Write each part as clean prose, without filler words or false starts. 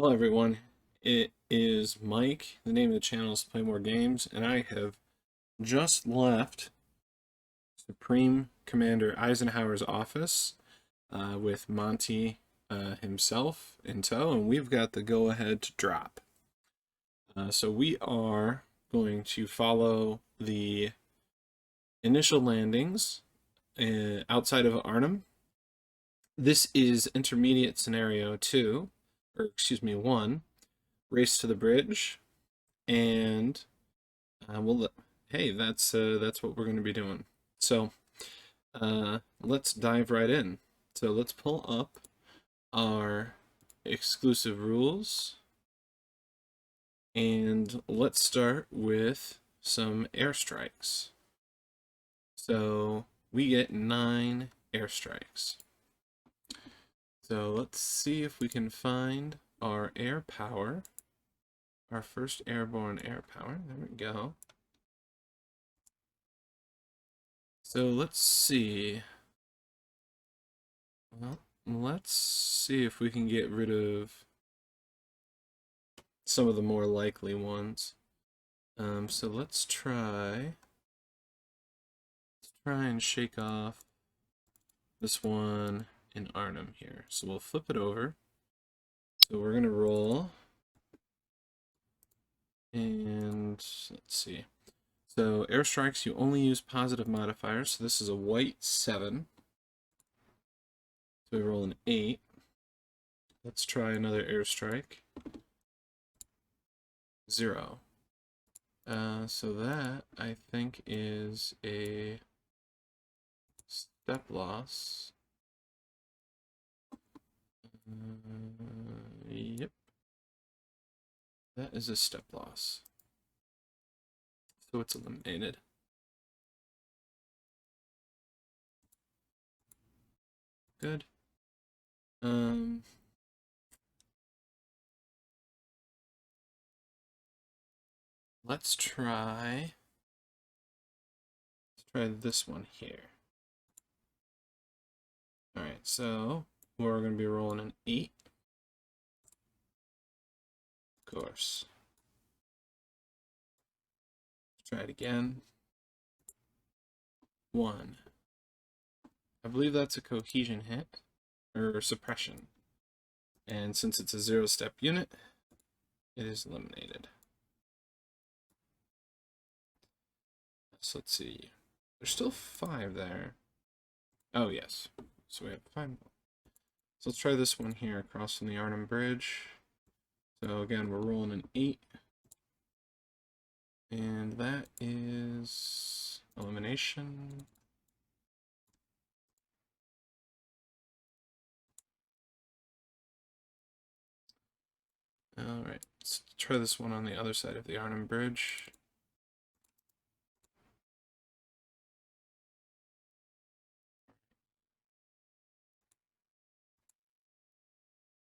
Hello everyone, it is Mike. The name of the channel is Play More Games, and I have just left Supreme Commander Eisenhower's office with Monty himself in tow, and we've got the go-ahead to drop. So we are going to follow the initial landings outside of Arnhem. This is intermediate scenario 2, or excuse me, 1. Race to the bridge, and hey, that's what we're going to be doing. So let's dive right in. So let's pull up our exclusive rules, and let's start with some airstrikes. So we get 9 airstrikes. So let's see if we can find our air power. Our first airborne air power. There we go. So let's see. Well, let's see if we can get rid of some of the more likely ones. So let's try and shake off this one in Arnhem here. So we'll flip it over. So we're gonna roll. And let's see. So airstrikes, you only use positive modifiers. So this is a white 7. So we roll an 8. Let's try another airstrike. 0. So that, I think, is a step loss. Yep. That is a step loss. So it's eliminated. Good. Let's try this one here. Alright, so we're going to be rolling an 8. Of course. Let's try it again. 1. I believe that's a cohesion hit, or suppression. And since it's a 0-step unit, it is eliminated. So let's see. There's still 5 there. Oh, yes. So we have 5 more. So let's try this one here across from the Arnhem Bridge. So again, we're rolling an 8. And that is elimination. Alright, let's try this one on the other side of the Arnhem Bridge.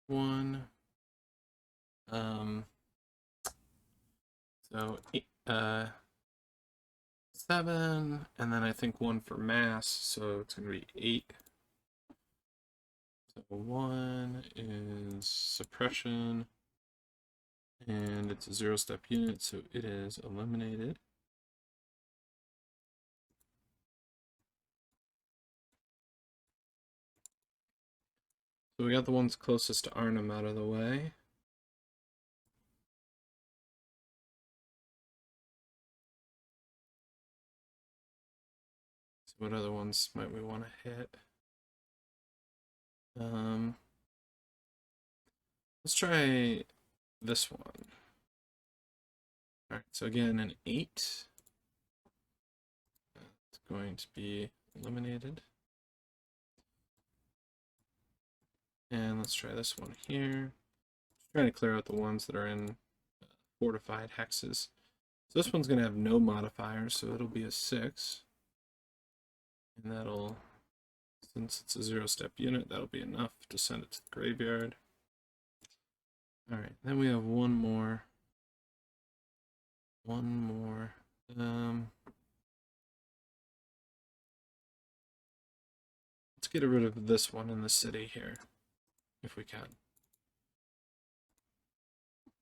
One. So 7, and then I think 1 for mass, so it's going to be 8. So 1 is suppression, and it's a 0-step unit, so it is eliminated. So we got the ones closest to Arnhem out of the way. So what other ones might we want to hit? Let's try this one. Alright, so again, an 8. It's going to be eliminated. And let's try this one here. Just trying to clear out the ones that are in fortified hexes. So this one's going to have no modifiers, so it'll be a 6. And that'll, since it's a 0-step unit, that'll be enough to send it to the graveyard. Alright, then we have one more. Let's get rid of this one in the city here, if we can.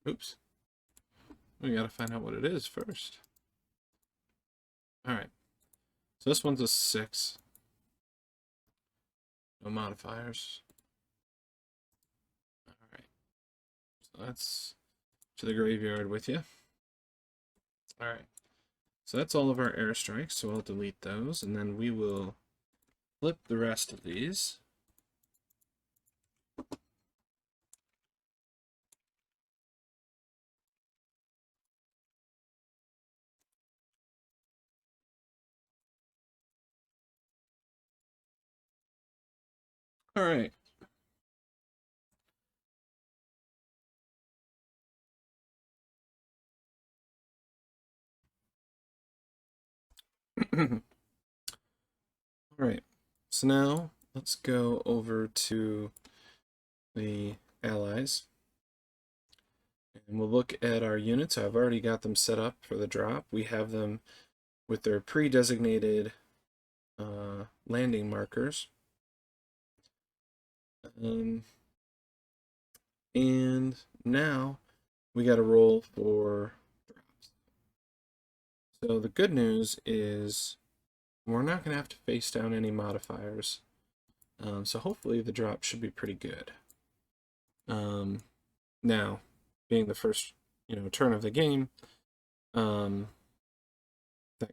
Oops. We gotta find out what it is first. Alright. So this one's a 6. No modifiers. Alright. So that's to the graveyard with you. Alright. So that's all of our airstrikes, so I'll delete those, and then we will flip the rest of these. Alright. Alright, so now let's go over to the allies. And we'll look at our units. I've already got them set up for the drop. We have them with their pre-designated landing markers. And now we got to roll for drops. So the good news is we're not going to have to face down any modifiers. So hopefully the drop should be pretty good. Now, being the first, turn of the game, that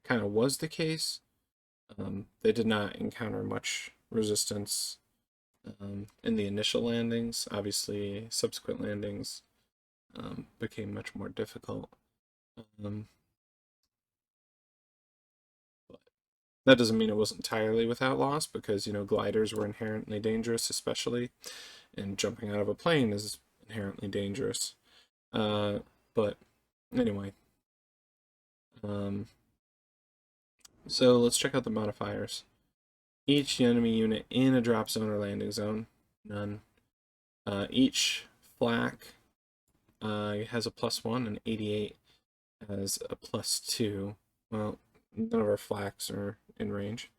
kind of was the case. They did not encounter much resistance in the initial landings. Obviously, subsequent landings became much more difficult. But that doesn't mean it wasn't entirely without loss, because, gliders were inherently dangerous, especially, and jumping out of a plane is inherently dangerous. But anyway, so let's check out the modifiers. Each enemy unit in a drop zone or landing zone, none. Each flak has a +1, and 88 has a +2. Well, none of our flaks are in range.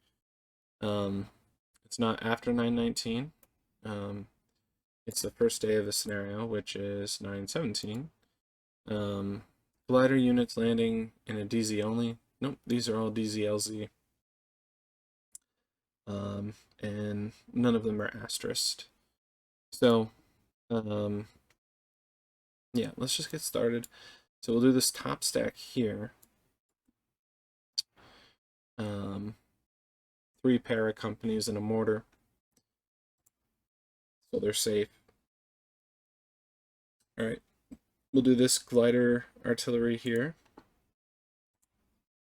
It's not after 919. It's the first day of the scenario, which is 917. Glider units landing in a DZ only. Nope, these are all DZLZ. And none of them are asterisked. So, yeah, let's just get started. So we'll do this top stack here. 3 para companies and a mortar. So they're safe. Alright, we'll do this glider artillery here.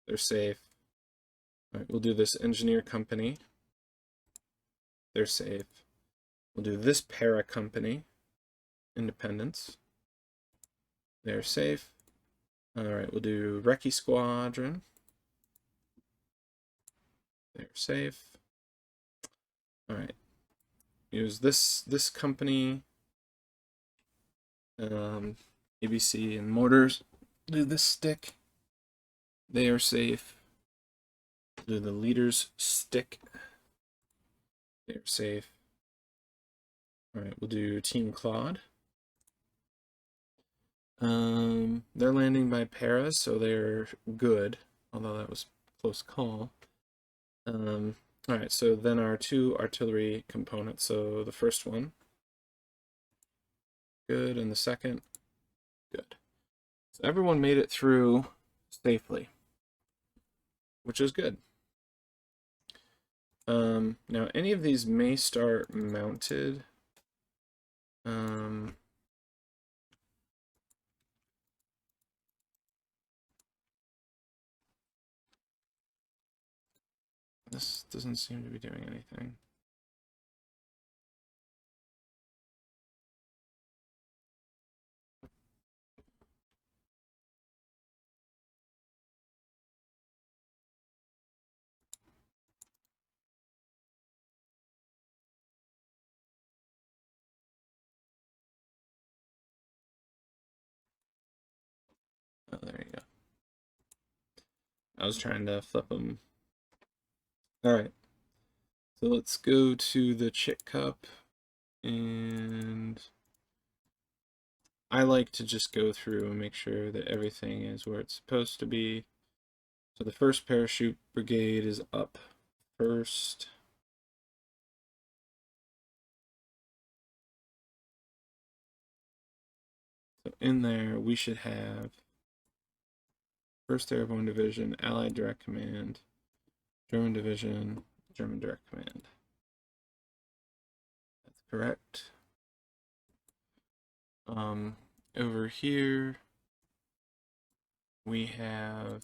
They're safe. Alright, we'll do this engineer company. They're safe. We'll do this para company. Independence. They're safe. Alright, we'll do recce squadron. They're safe. Alright. Use this company. ABC and mortars. Do this stick. They are safe. Do the leader's stick. They're safe. Alright, we'll do Team Claude. They're landing by paras, so they're good, although that was a close call. Alright, so then our 2 artillery components. So the first one, good, and the second, good. So everyone made it through safely, which is good. Now any of these may start mounted. This doesn't seem to be doing anything. Oh, there you go. I was trying to flip them. Alright. So let's go to the Chick Cup and I like to just go through and make sure that everything is where it's supposed to be. So the first parachute brigade is up first. So in there, we should have 1st Airborne Division, Allied Direct Command, German Division, German Direct Command. That's correct. Over here, we have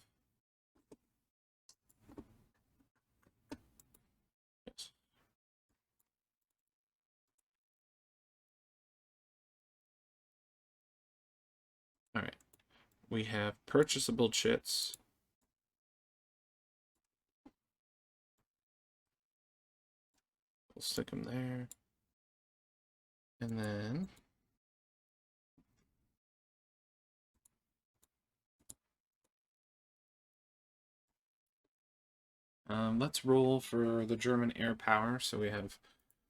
all right. We have purchasable chits. We'll stick them there. And then let's roll for the German air power. So we have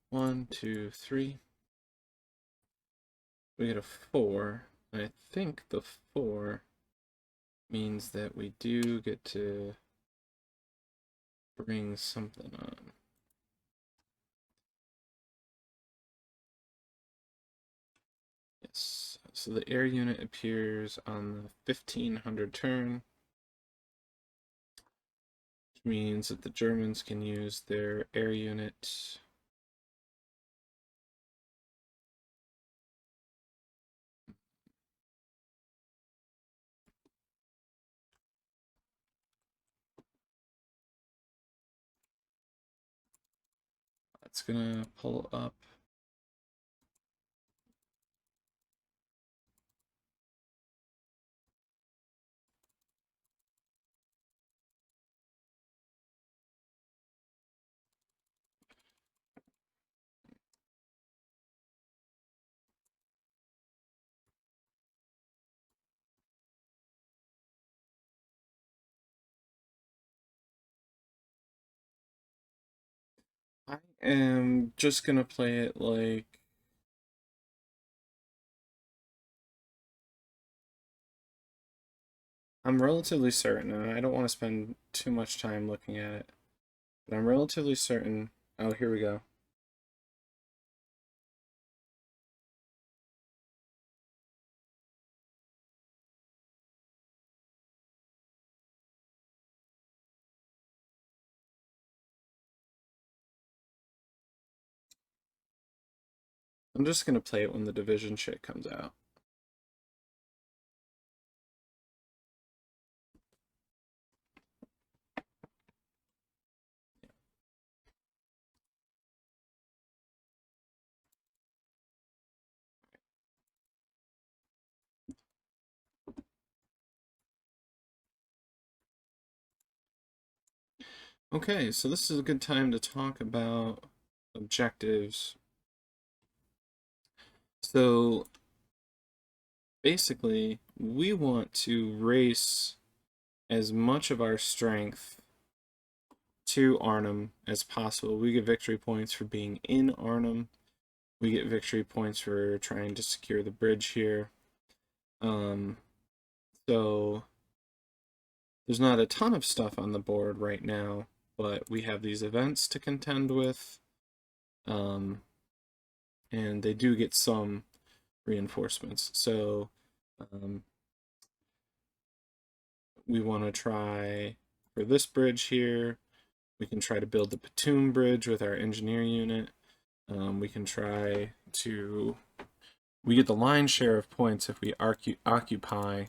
1, 2, 3. We get a 4. And I think the 4 means that we do get to bring something on. Yes, so the air unit appears on the 1500 turn, which means that the Germans can use their air unit that's gonna pull up. I am just gonna play it like I'm relatively certain, and I don't want to spend too much time looking at it, but I'm relatively certain. Oh, here we go. I'm just gonna play it when the division shit comes out. Okay, so this is a good time to talk about objectives. So basically, we want to race as much of our strength to Arnhem as possible. We get victory points for being in Arnhem. We get victory points for trying to secure the bridge here. So there's not a ton of stuff on the board right now, but we have these events to contend with. And they do get some reinforcements. So we want to try for this bridge here. We can try to build the Platoon Bridge with our engineer unit. We can try to... We get the lion's share of points if we occupy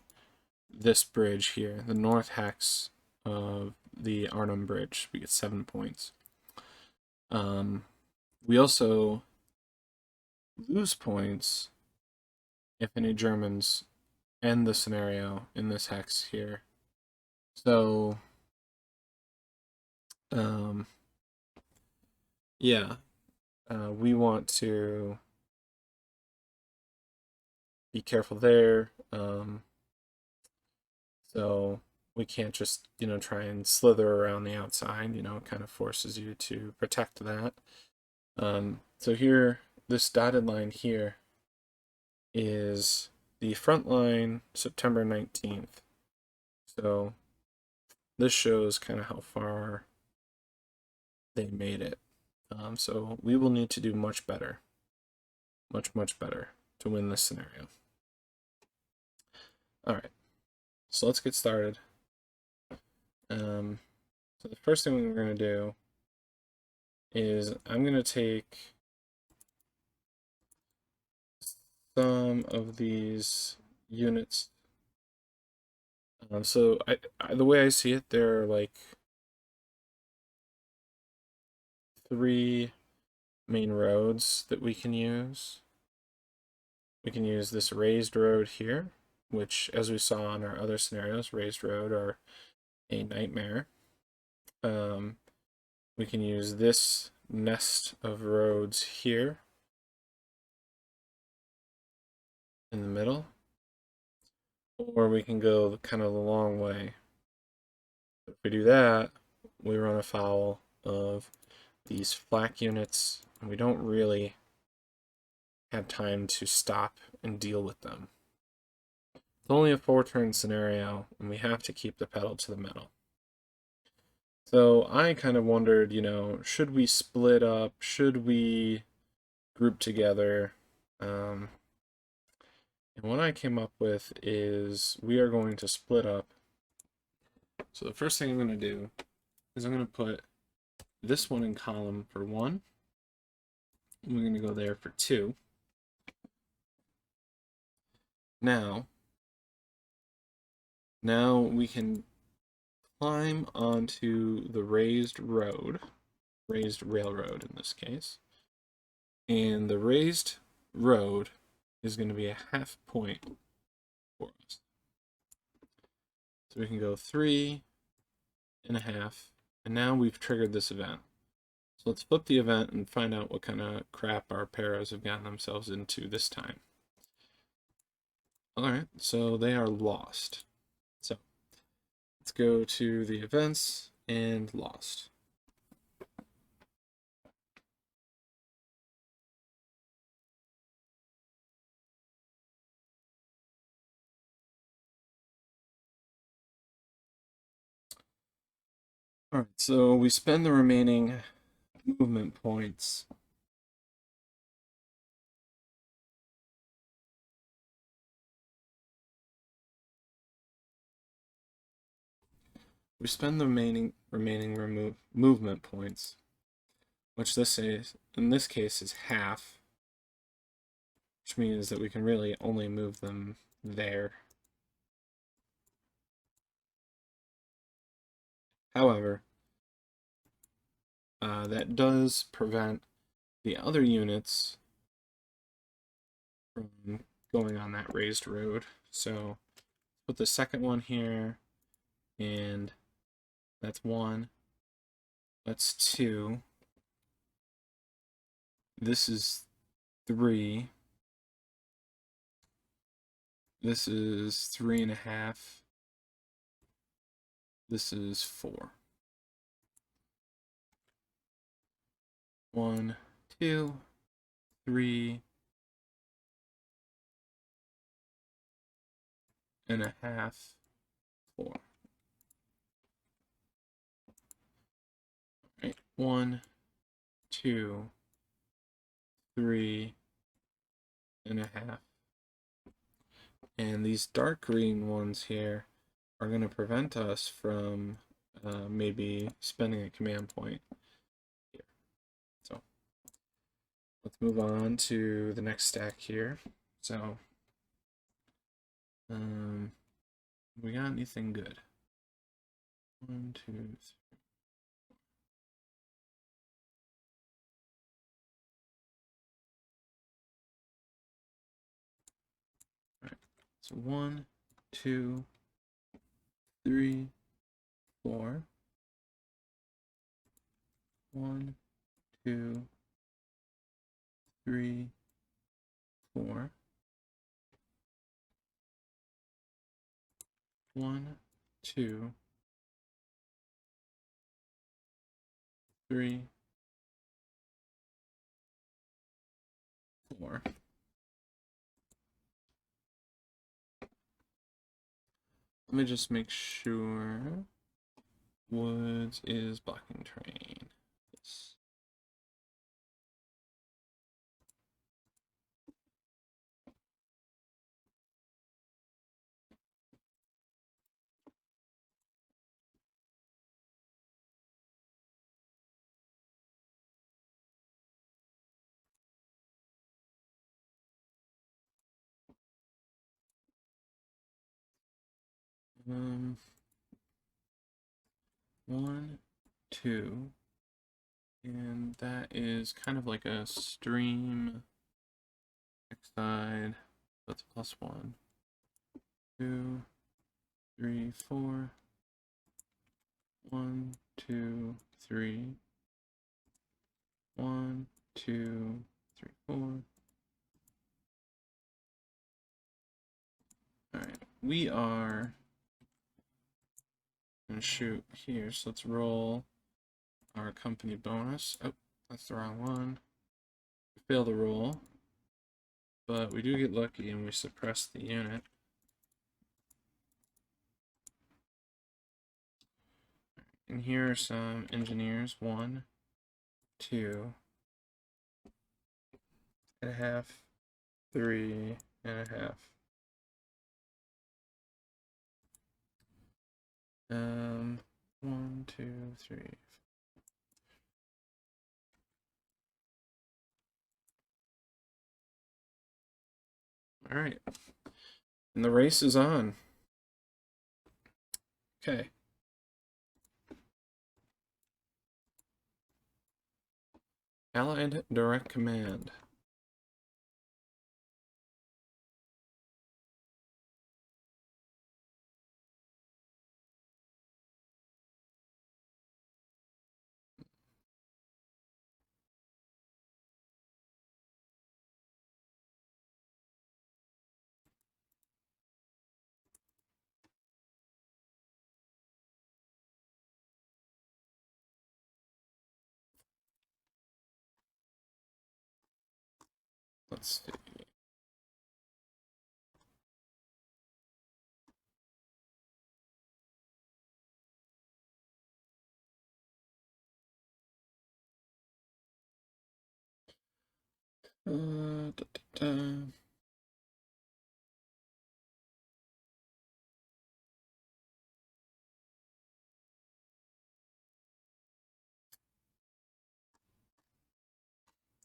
this bridge here, the north hex of the Arnhem Bridge. We get 7 points. We also lose points if any Germans end the scenario in this hex here. So, yeah, we want to be careful there. So we can't just, try and slither around the outside, it kind of forces you to protect that. So here, this dotted line here is the front line September 19th. So this shows kind of how far they made it. So we will need to do much better. Much better to win this scenario. Alright, so let's get started. So the first thing we're going to do is I'm going to take some of these units. So the way I see it, there are like 3 main roads that we can use. We can use this raised road here, which, as we saw in our other scenarios, raised road are a nightmare. We can use this nest of roads here in the middle, or we can go kind of the long way. If we do that, we run afoul of these flak units, and we don't really have time to stop and deal with them. It's only a 4-turn scenario, and we have to keep the pedal to the metal. So I kind of wondered, you know, should we split up? Should we group together? And what I came up with is we are going to split up. So the first thing I'm going to do is I'm going to put this one in column for 1. And we're going to go there for 2. Now we can climb onto the raised railroad in this case. And the raised road is going to be a half point for us. So we can go 3.5, and now we've triggered this event. So let's flip the event and find out what kind of crap our paras have gotten themselves into this time. Alright, so they are lost. So let's go to the events and lost. Alright, so we spend the remaining movement points. We spend the remaining movement points, which in this case is half, which means that we can really only move them there. However, that does prevent the other units from going on that raised road. So put the second one here, and that's 1. That's 2. This is 3. This is 3.5. This is 4. 1, 2, 3.5. 4. Right. 1, 2, 3.5. And these dark green ones here are going to prevent us from maybe spending a command point here. So let's move on to the next stack here. So we got anything good? 1, 2, 3. All right. So 1, 2, 3, 4. 1, 2, 3, 4. 1, 2, 3, 4. Let me just make sure. Woods is blocking terrain. Yes. One, two, and that is kind of like a stream X side. That's +1, 2, 3, 4. 1, 2, 3. 1, 2, 3, 4. Alright, we are gonna shoot here, so let's roll our company bonus. Oh, that's the wrong one. We fail the roll, but we do get lucky and we suppress the unit. And here are some engineers. 1, 2, and a half, 3 and a half. 1, 2, 3. All right, and the race is on. Okay. Allied Direct Command. Let's see.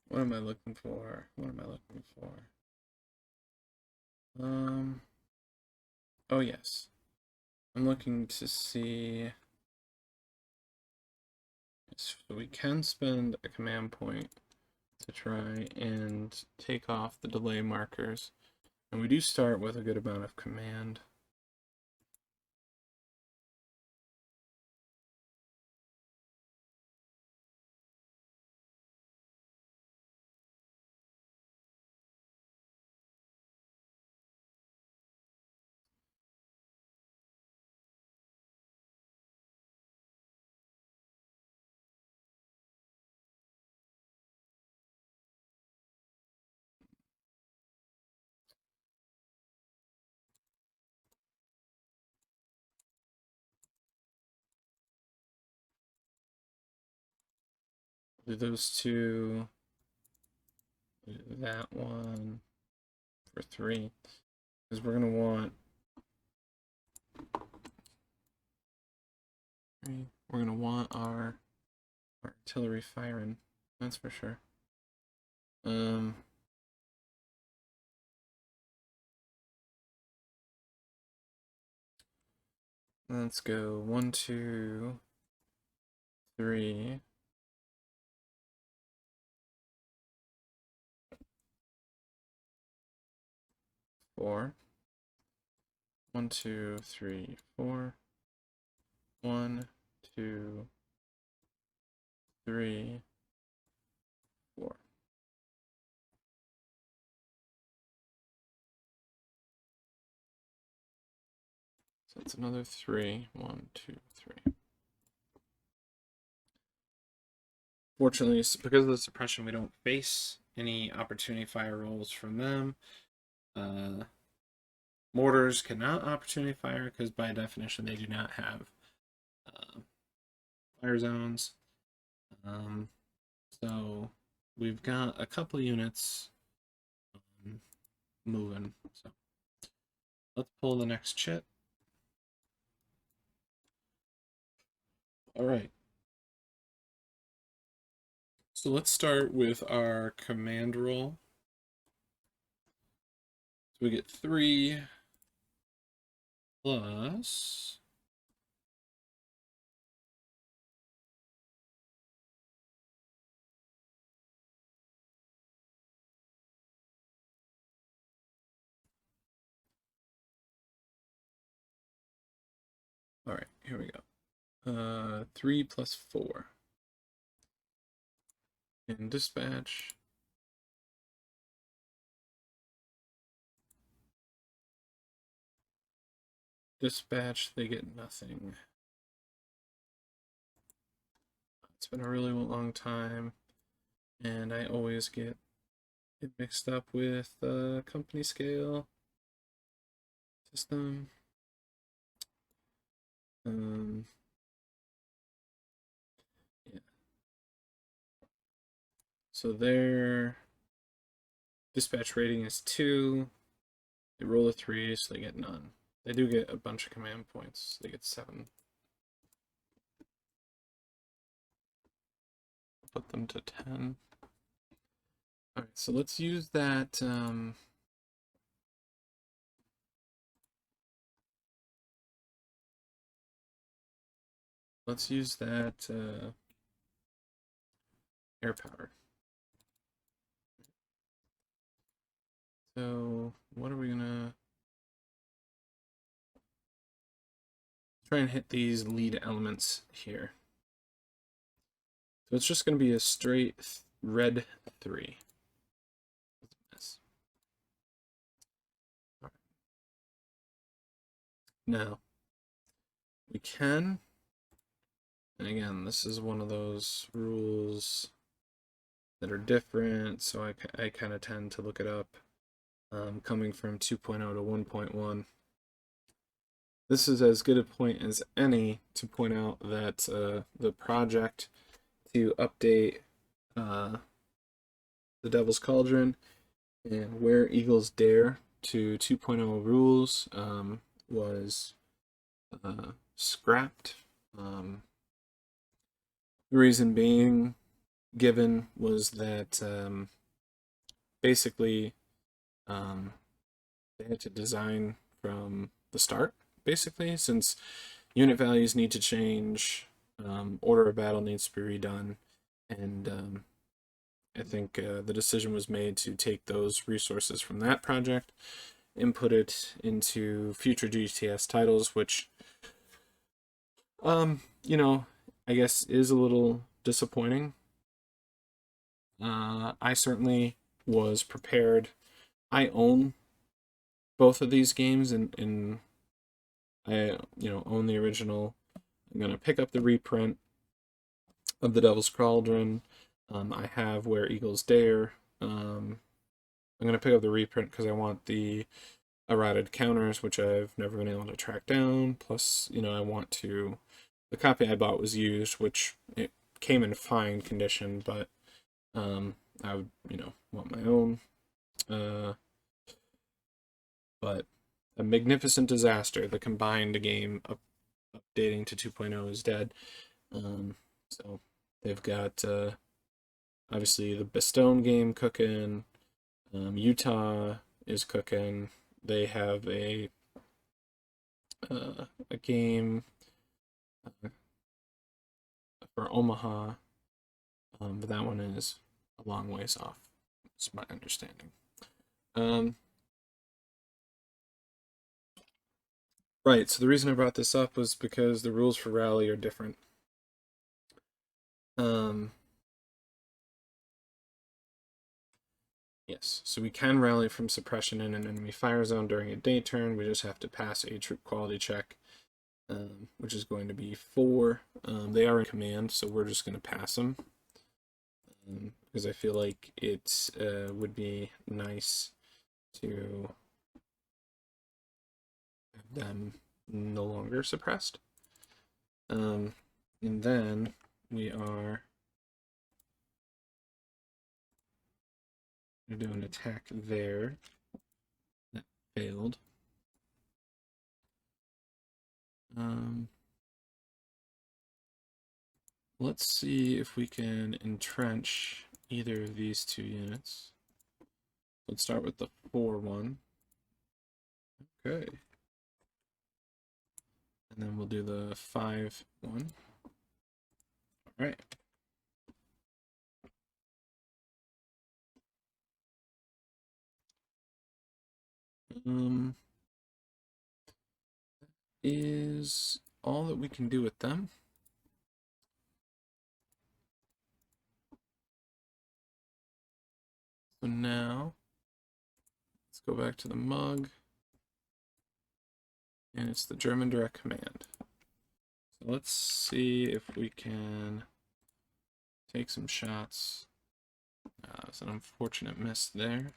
What am I looking for? What am I looking for? Oh yes. I'm looking to see. So we can spend a command point to try and take off the delay markers. And we do start with a good amount of command. Do those two, do that one for 3, because we're going to want our artillery firing, that's for sure. Let's go 1, 2, 3. 4. 1, 2, 3, 4. 1, 2, 3, 4. So that's another 3. 1, 2, 3. Fortunately, because of the suppression, we don't face any opportunity fire rolls from them. Mortars cannot opportunity fire because by definition they do not have fire zones. So we've got a couple units moving. So let's pull the next chit. All right. So let's start with our command roll. So we get 3 plus all right, here we go. 3 plus 4. In dispatch. Dispatch, they get nothing. It's been a really long time, and I always get it mixed up with company scale system. Yeah. So their dispatch rating is 2. They roll a 3, so they get none. They do get a bunch of command points. They get 7. Put them to 10. All right, so let's use that. Let's use that air power. So what are we gonna try and hit these lead elements here? So it's just gonna be a straight red 3. All right. Now we can, and again, this is one of those rules that are different, so I kind of tend to look it up. Coming from 2.0 to 1.1. This is as good a point as any to point out that the project to update the Devil's Cauldron and Where Eagles Dare to 2.0 rules was scrapped. The reason being given was that basically they had to design from the start, basically, since unit values need to change, order of battle needs to be redone, and I think the decision was made to take those resources from that project, input it into future GTS titles, which, you know, I guess is a little disappointing. I certainly was prepared. I own both of these games, and I own the original. I'm gonna pick up the reprint of the Devil's Cauldron. I have Where Eagles Dare. I'm gonna pick up the reprint because I want the errated counters, which I've never been able to track down. Plus, I want to. The copy I bought was used, which it came in fine condition, but I would, want my own. But a magnificent disaster. The combined game updating to 2.0 is dead. So they've got obviously the Bastogne game cooking. Utah is cooking. They have a game for Omaha, but that one is a long ways off. It's my understanding. Right, so the reason I brought this up was because the rules for rally are different. Yes, so we can rally from suppression in an enemy fire zone during a day turn. We just have to pass a troop quality check, which is going to be 4. They are in command, so we're just going to pass them. Because I feel like it would be nice to them no longer suppressed. And then we are going to do an attack there. That failed. Let's see if we can entrench either of these two units. Let's start with the 4-1. Okay. And then we'll do the 5-1. All right. Is all that we can do with them. So now, let's go back to the mug. And it's the German direct command. So let's see if we can take some shots. It's an unfortunate miss there.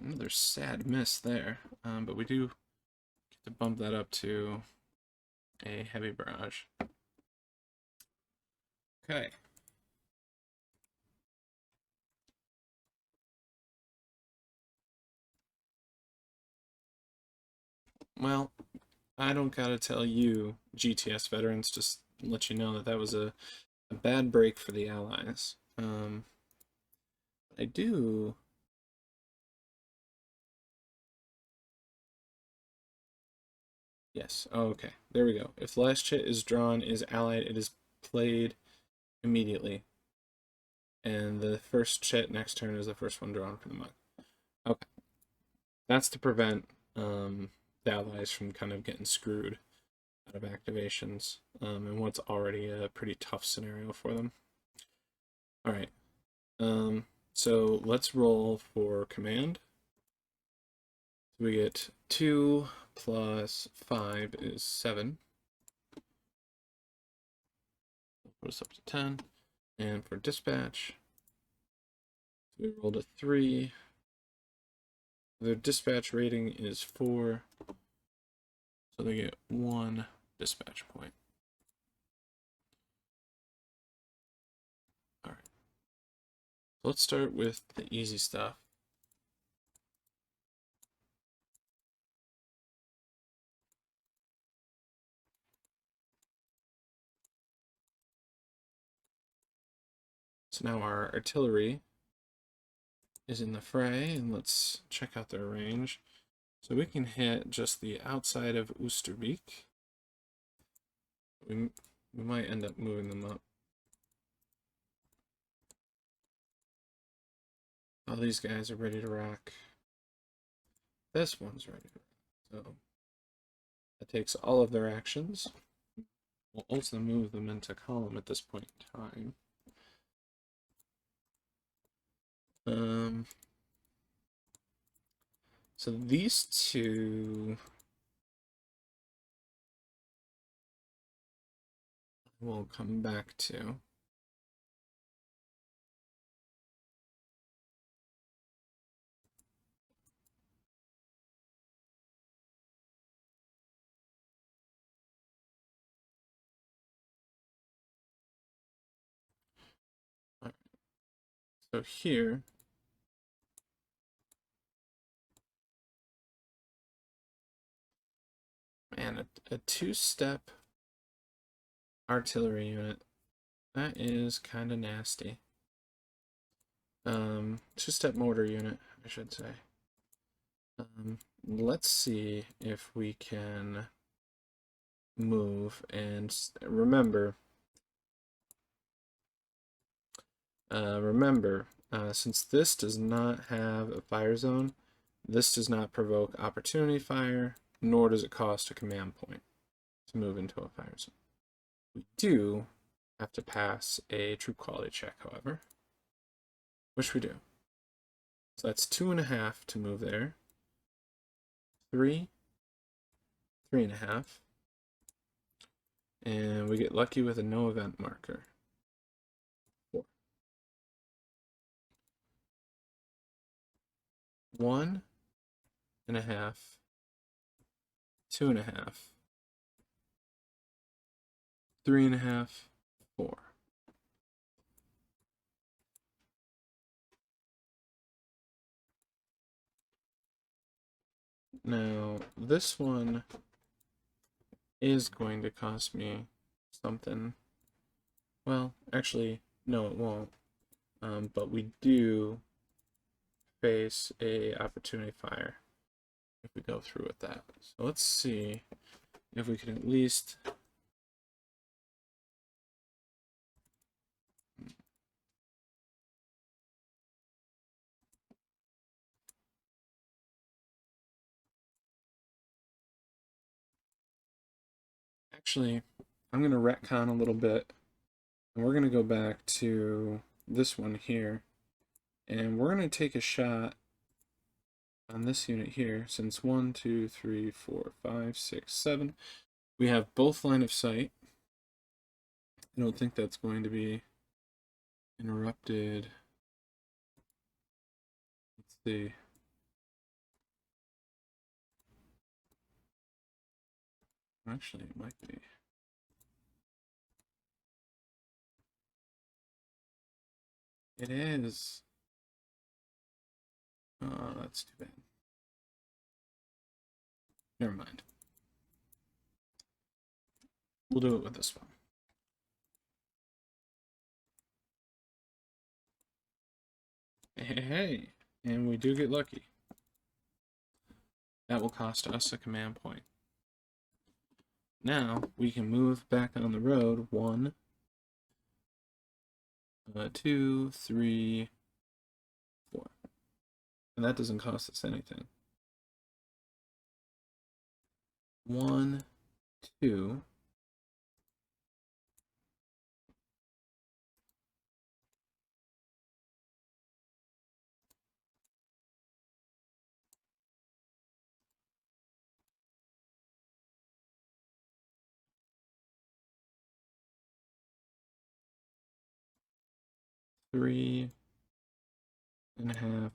Another sad miss there, but we do get to bump that up to a heavy barrage. Okay. Well, I don't gotta tell you, GTS veterans, just let you know that that was a bad break for the Allies. I do... Yes, oh, okay, there we go. If the last chit is drawn is allied, it is played immediately. And the first chit next turn is the first one drawn from the mug. Okay. That's to prevent the allies from kind of getting screwed out of activations in what's already a pretty tough scenario for them. Alright. So let's roll for command. We get 2 plus 5 is 7. Put us up to 10. And for dispatch, we rolled a 3. Their dispatch rating is 4. So they get 1 dispatch point. Alright. Let's start with the easy stuff. So now our artillery is in the fray, and let's check out their range. So we can hit just the outside of Oosterbeek. We might end up moving them up. All these guys are ready to rock. This one's ready to rock. So that takes all of their actions. We'll also move them into column at this point in time. So these two we'll come back to. Right. So here, man, a 2-step artillery unit, that is kind of nasty. 2-step mortar unit, I should say. Let's see if we can move, and remember, since this does not have a fire zone, this does not provoke opportunity fire, nor does it cost a command point to move into a fire zone. We do have to pass a troop quality check, however, which we do. So that's 2.5 to move there. 3, 3.5. And we get lucky with a no event marker. 4. 1.5, 2.5, 3.5, 4. Now, this one is going to cost me something. Well, actually, no, it won't. But we do face a opportunity fire if we go through with that. So let's see if we can at least actually, I'm going to retcon a little bit, and we're going to go back to this one here, and we're going to take a shot on this unit here, since 1, 2, 3, 4, 5, 6, 7. We have both line of sight. I don't think that's going to be interrupted. Let's see. Actually, it might be. It is. Oh, that's too bad. Never mind. We'll do it with this one. Hey, and we do get lucky. That will cost us a command point. Now we can move back on the road. 1, 2, 3, 4. And that doesn't cost us anything. 1, 2. Three and a half,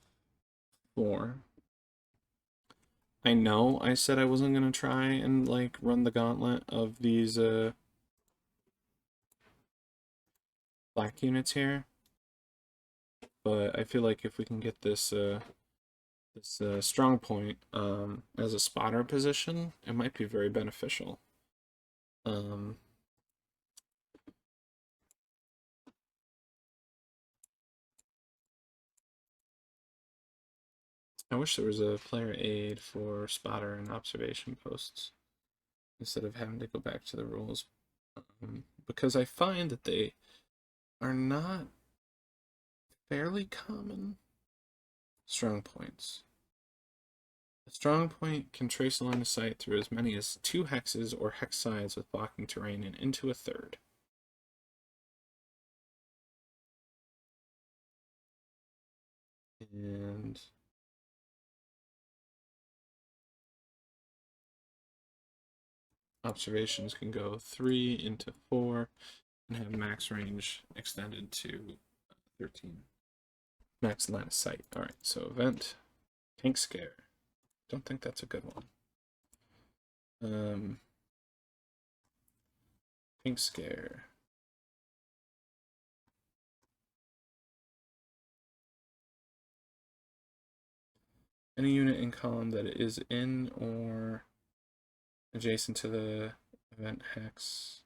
4. I know I said I wasn't gonna try and like run the gauntlet of these black units here, but I feel like if we can get this strong point as a spotter position, it might be very beneficial. I wish there was a player aid for spotter and observation posts instead of having to go back to the rules, because I find that they are not fairly common strong points. A strong point can trace a line of sight through as many as 2 hexes or hex sides with blocking terrain and into a third. And observations can go 3 into 4 and have max range extended to 13. Max line of sight. Alright, so event tank scare. Don't think that's a good one. Tank scare. Any unit in column that is in or adjacent to the event hex.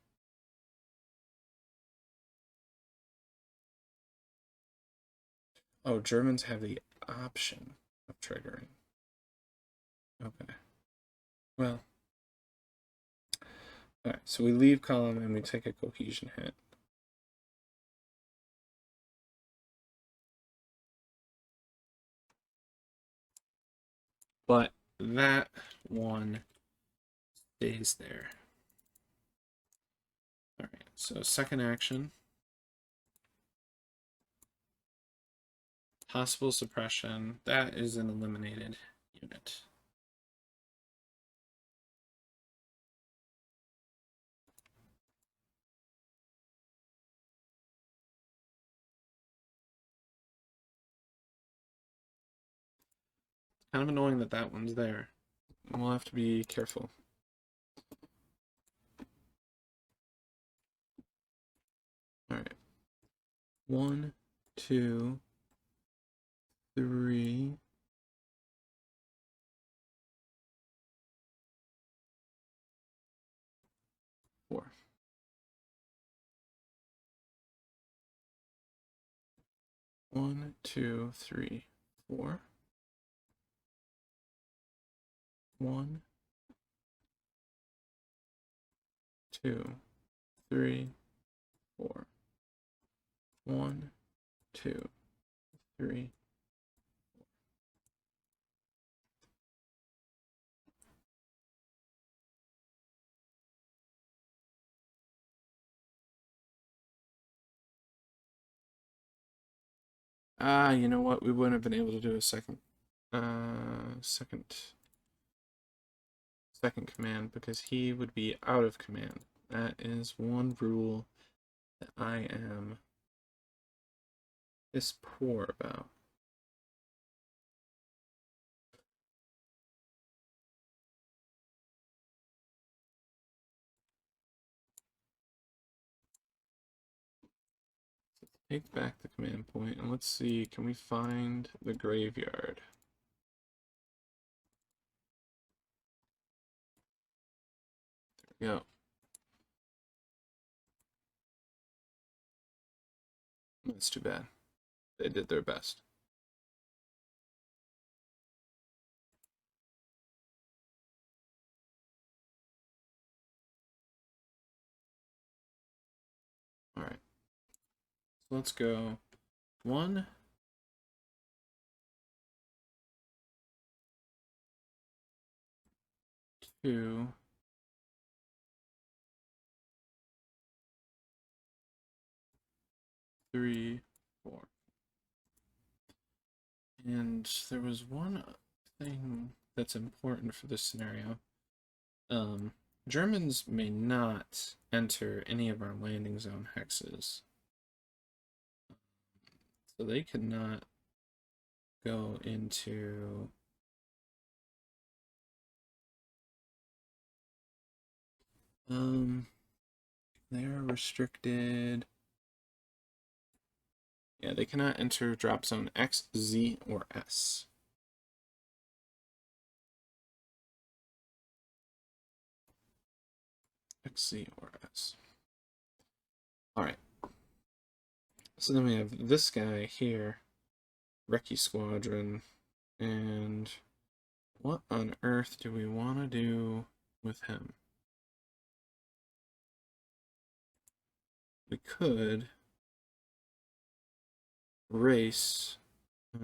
Oh, Germans have the option of triggering. Okay. Well. Alright, so we leave column and we take a cohesion hit. But that one stays there. Alright, so second action. Possible suppression. That is an eliminated unit. Kind of annoying that that one's there. We'll have to be careful. Alright. 1, 2, 3. 4. 1, 2, 3, 4. 1, 2, 3, 4. 1, 2, 3. Ah, you know what? We wouldn't have been able to do a second command because he would be out of command. That is one rule that I am piss poor about. Take back the command point and let's see, can we find the graveyard? There we go. That's too bad. They did their best. Alright. So let's go 1, 2, 3, 4. And there was one thing that's important for this scenario. Germans may not enter any of our landing zone hexes. So they could not go into they're restricted. Yeah, they cannot enter drop zone X, Z, or S. X, Z, or S. Alright. So then we have this guy here, Recce Squadron, and what on earth do we want to do with him? We could race to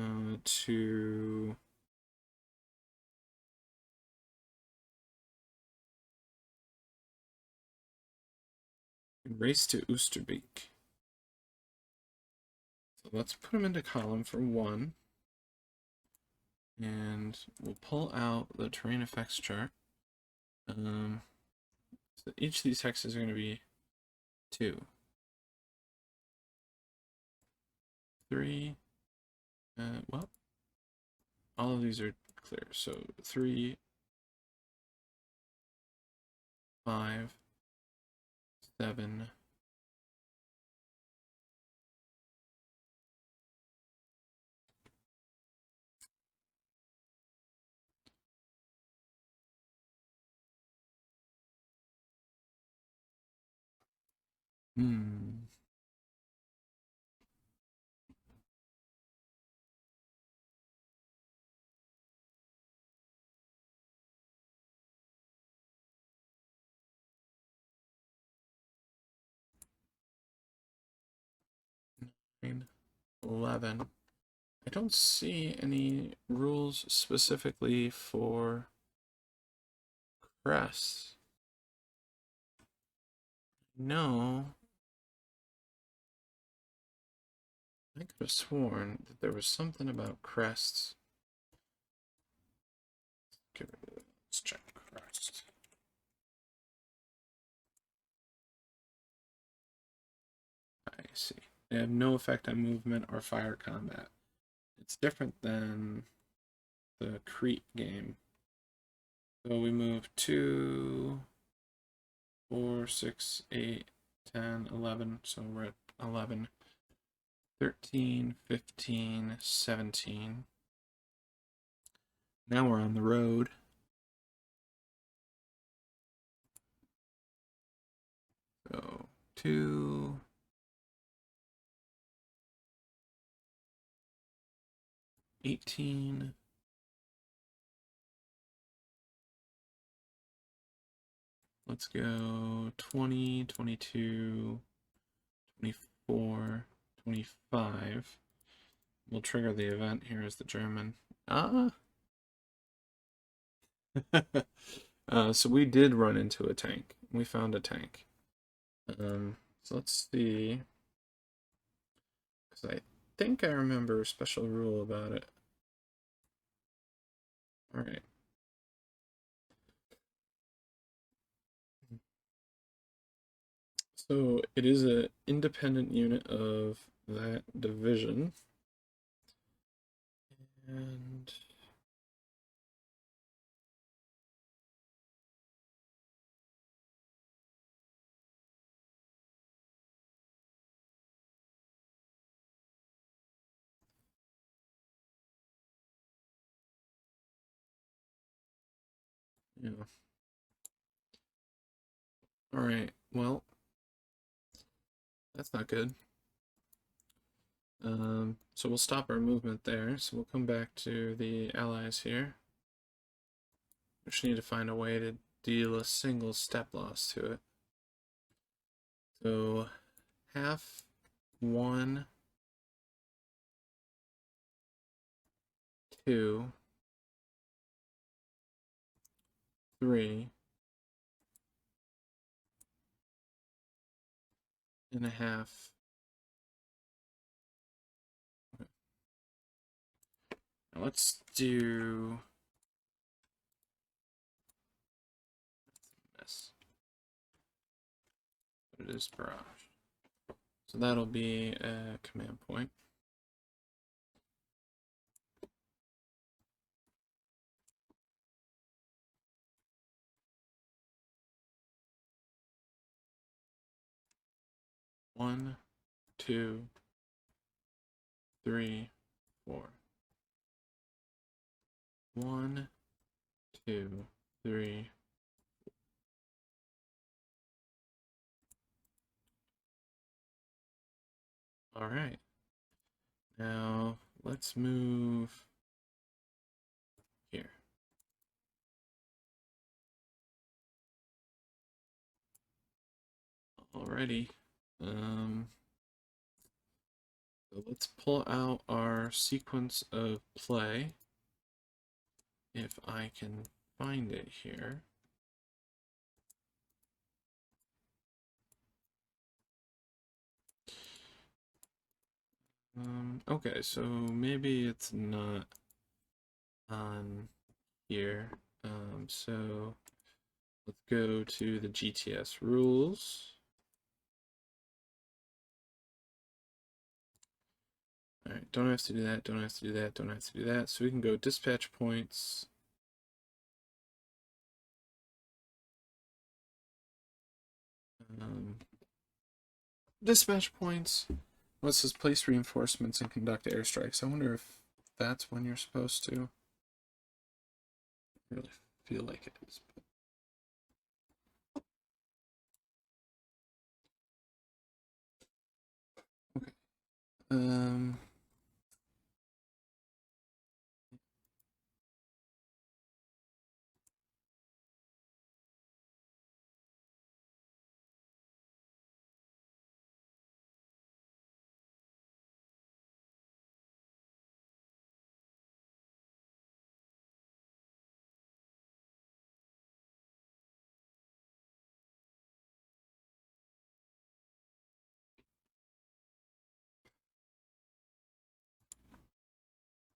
Oosterbeek. So let's put him into column for 1. And we'll pull out the terrain effects chart. So each of these hexes are going to be 2, 3. Well, all of these are clear. So 3, 5, 7. Hmm. Nine, 11. I don't see any rules specifically for crests. No. I could have sworn that there was something about crests. Let's check crest. I see. They have no effect on movement or fire combat. It's different than the creep game. So we move 2, 4, 6, 8, 10, 11. So we're at 11, 13, 15, 17. Now we're on the road. So 2, 18, let's go 20, 22, 24, 25. We'll trigger the event here as the German. So we did run into a tank. We found a tank. So let's see. Because I think I remember a special rule about it. All right. So it is an independent unit of that division. And yeah. All right. Well, that's not good. So we'll stop our movement there. So we'll come back to the allies here. We just need to find a way to deal a single step loss to it. So half 1, 2, 3, and a half. Okay. Now let's do this. But it is barrage. So that'll be a command point. One, 2, 3, 4. 1, 2, 3. All right. Now let's move here. Alrighty. So let's pull out our sequence of play. If I can find it here. Okay, so maybe it's not on here. So let's go to the GTS rules. All right, don't have to do that, don't have to do that, don't have to do that. So we can go dispatch points. Dispatch points. What's this? Place reinforcements and conduct airstrikes. I wonder if that's when you're supposed to. I really feel like it is. But... okay.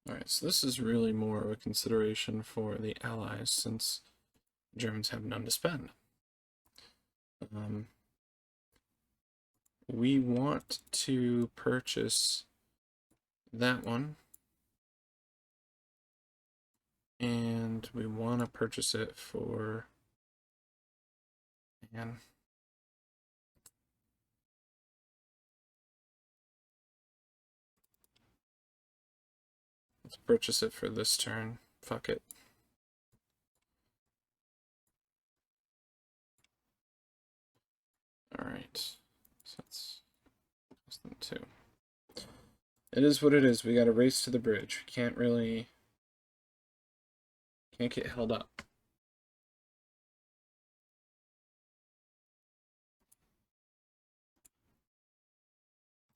Alright, so this is really more of a consideration for the Allies, since the Germans have none to spend. We want to purchase that one. And we want to purchase it for, man, let's purchase it for this turn. Fuck it. Alright, so that's less than 2. It is what it is. We gotta race to the bridge. We can't get held up.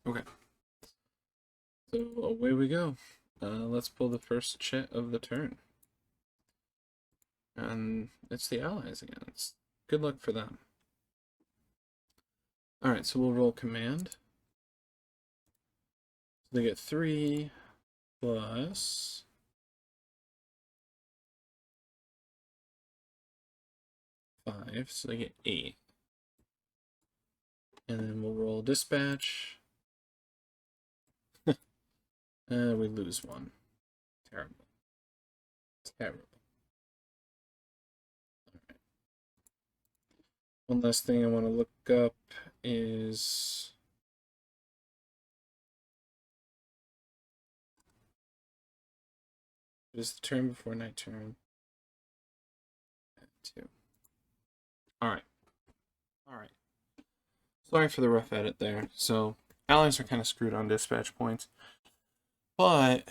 Okay. So away we go. Let's pull the first chit of the turn. And it's the allies again. It's good luck for them. Alright, so we'll roll command. So they get 3 plus 5, so they get 8. And then we'll roll dispatch. We lose 1. Terrible. Terrible. Alright. One last thing I want to look up is what is the turn before night turn? 2. Alright. Alright. Sorry for the rough edit there. So, allies are kind of screwed on dispatch points. But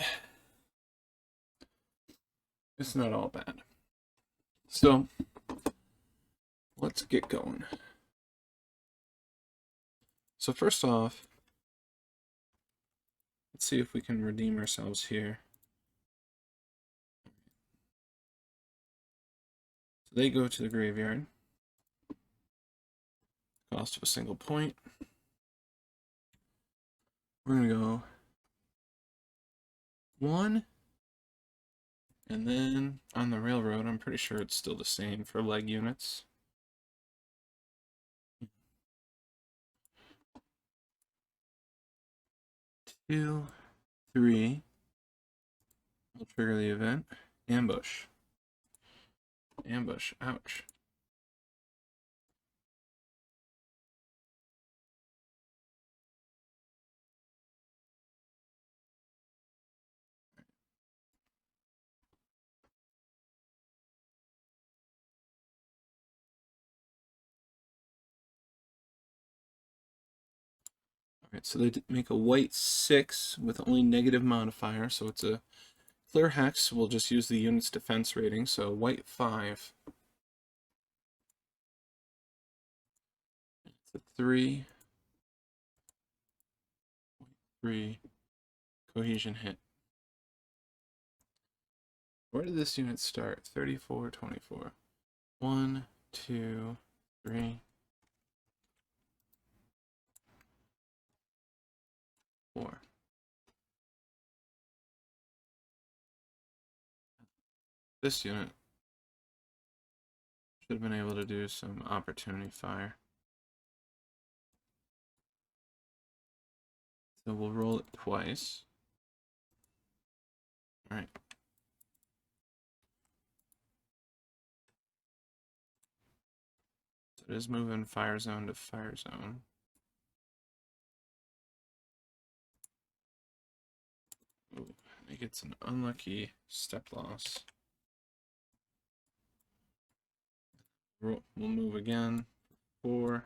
it's not all bad. So, let's get going. So first off, let's see if we can redeem ourselves here. So they go to the graveyard. Cost of a single point. We're going to go 1. And then on the railroad, I'm pretty sure it's still the same for leg units. 2, 3. We'll trigger the event. Ambush. Ambush. Ouch. Alright, so they make a white 6 with only negative modifier, so it's a clear hex. We'll just use the unit's defense rating, so white 5. It's a 3. 3. Cohesion hit. Where did this unit start? 34, 24. 1, 2, 3. 4. This unit should have been able to do some opportunity fire. So we'll roll it twice. Alright. So it is moving fire zone to fire zone. Ooh, it gets an unlucky step loss. We'll move again. 4.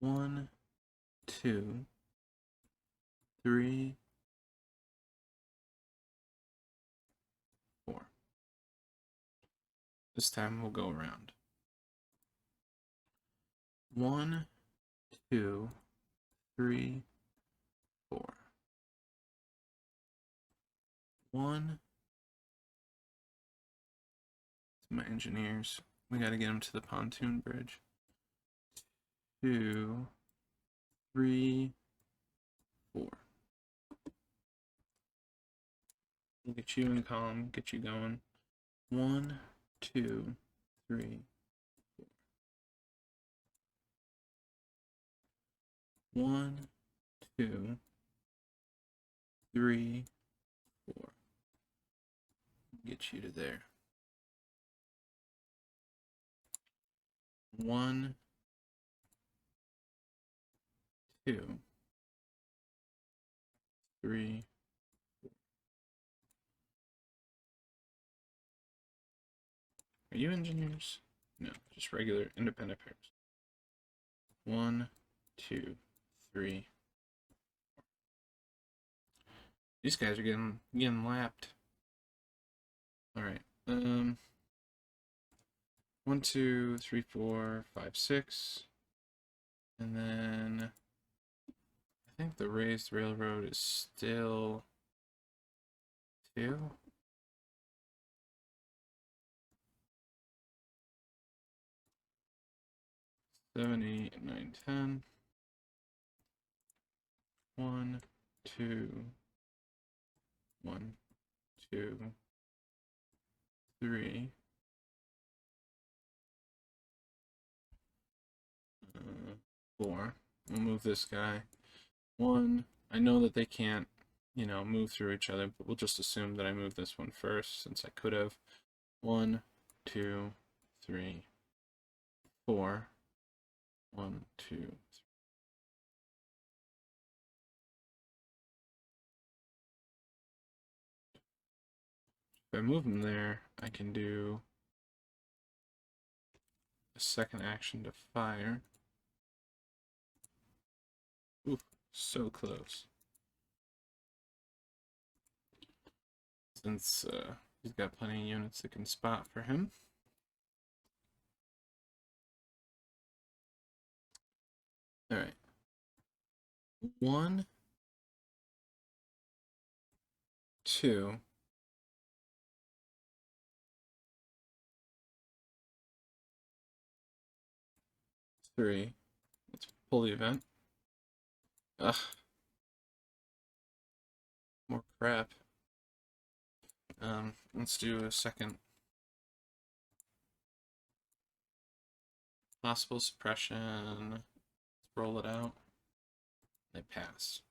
One, 2, 3, 4. This time we'll go around. 1, 2, 3, 4. 1. My engineers. We gotta get them to the pontoon bridge. 2, 3, 4. We'll get you in column, get you going. 1, 2, 3, 4. 1, 2, 3, 4. Get you to there. 1, 2, 3, 4. Are you engineers? No, just regular independent pairs. 1, 2, 3. These guys are getting lapped. All right. 1, 2, 3, 4, 5, 6. And then I think the raised railroad is still 2. 7, 8, 9, 10. 1, 2, 1, 2, 3. 4. We'll move this guy. 1. I know that they can't, move through each other, but we'll just assume that I move this one first since I could have. 1, 2, 3, 4. 1, 2, 3. If I move them there, I can do a second action to fire. Ooh, so close. Since he's got plenty of units that can spot for him. All right. 1, 2. 3. Let's pull the event. Ugh. More crap. Let's do a second. Possible suppression. Let's roll it out. They pass.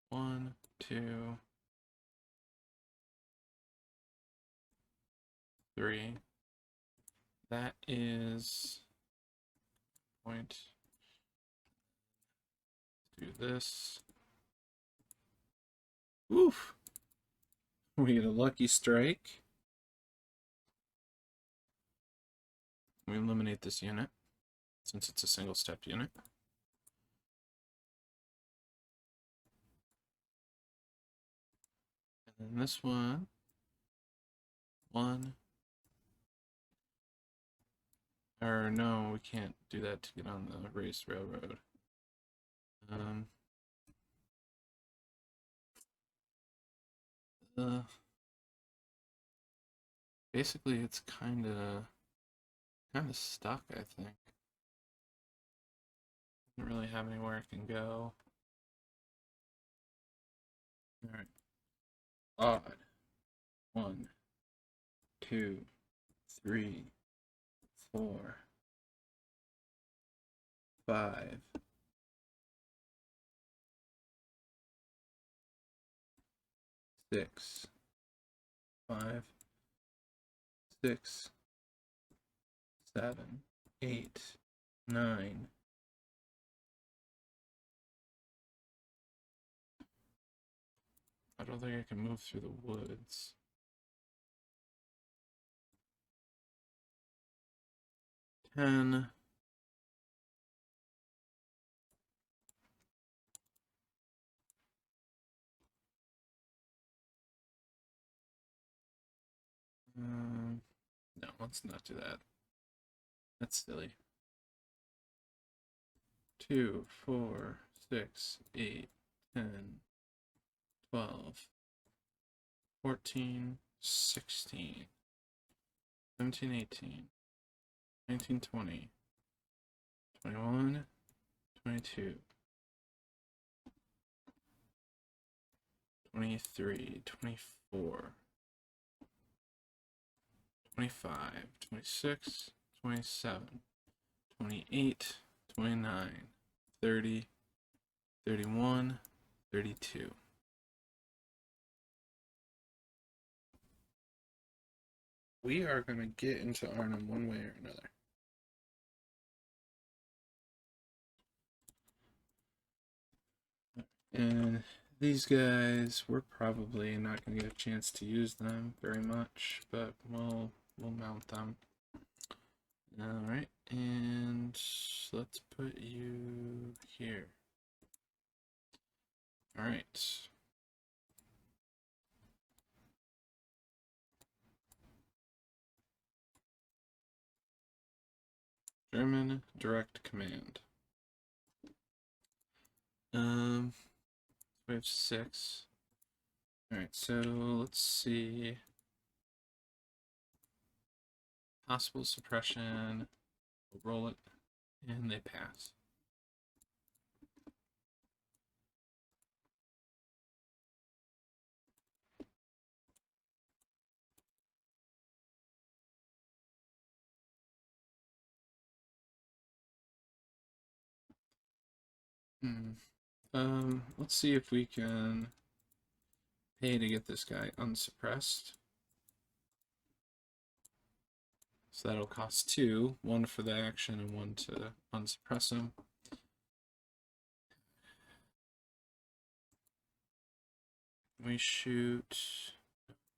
One, 2, 3. That is point. Do this. Oof. We get a lucky strike. We eliminate this unit since it's a single step unit. And then this one. 1. Or no, we can't do that to get on the raised railroad. Basically it's kind of stuck, I think. Doesn't really have anywhere it can go. All right. Odd. 1, 2, 3, 4, 5. 6, 5, 6, 7, 8, 9. I don't think I can move through the woods. 10. No, let's not do that. That's silly. 2, 4, 6, 8, 10, 12, 14, 16, 17, 18, 19, 20, 21, 22, 23, 24, 25, 26, 27, 28, 29, 30, 31, 32. We are going to get into Arnhem one way or another. And these guys, we're probably not going to get a chance to use them very much, but we'll mount them. Alright, and let's put you here. Alright. German direct command. We have 6. Alright, so let's see. Possible suppression. We'll roll it, and they pass. Let's see if we can pay to get this guy unsuppressed. So that'll cost 2, 1 for the action and 1 to unsuppress him. We shoot,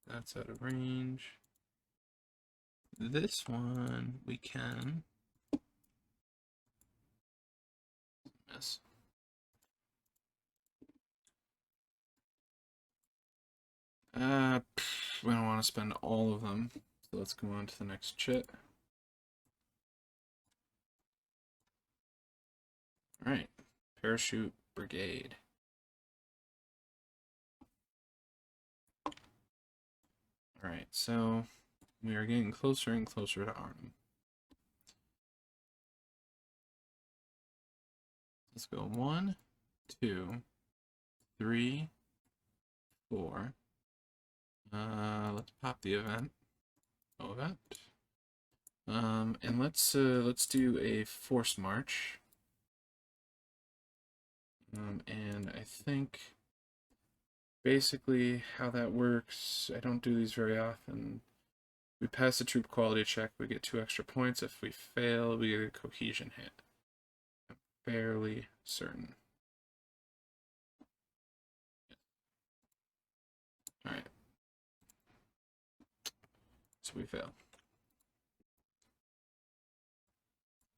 that's out of range. This one we can miss. We don't want to spend all of them, so let's go on to the next chit. Alright, Parachute Brigade. Alright, so we are getting closer and closer to Arnhem. Let's go 1, 2, 3, 4. Let's pop the event. No event. And let's do a force march. And I think basically how that works, I don't do these very often. We pass the troop quality check, we get 2 extra points. If we fail, we get a cohesion hit. I'm fairly certain. Alright. So we fail.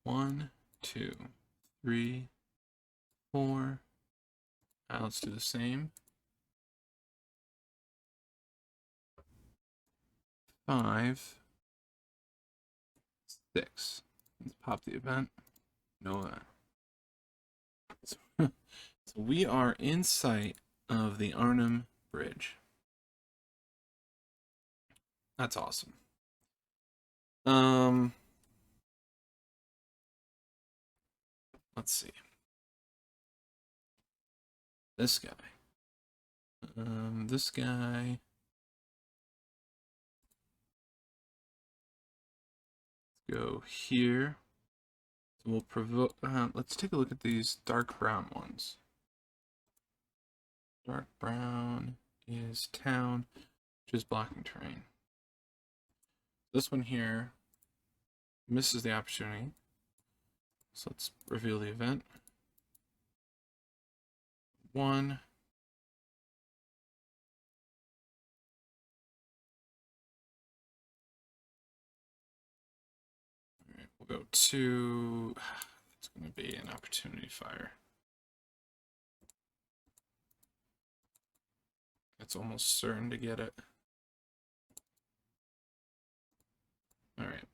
1, 2, 3, 4. Let's do the same. 5, 6. Let's pop the event. No event. So we are in sight of the Arnhem Bridge. That's awesome. Let's see. This guy. This guy. Let's go here. So we'll provoke. Let's take a look at these dark brown ones. Dark brown is town, which is blocking terrain. This one here misses the opportunity. So let's reveal the event. 1. Alright, we'll go 2. It's going to be an opportunity fire. It's almost certain to get it. Alright,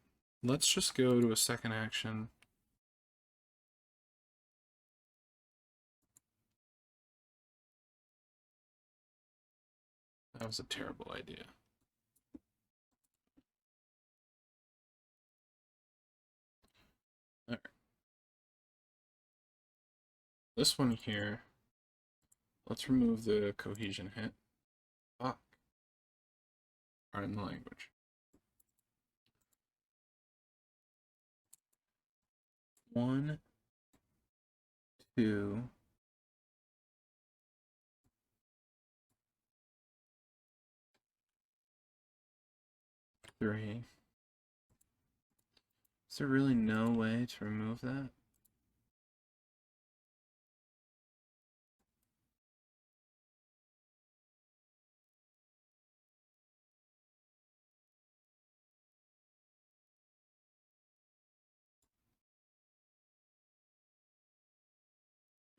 let's just go to a second action. That was a terrible idea. Alright. This one here, let's remove the cohesion hit. are in the language. One, two, three. Is there really no way to remove that?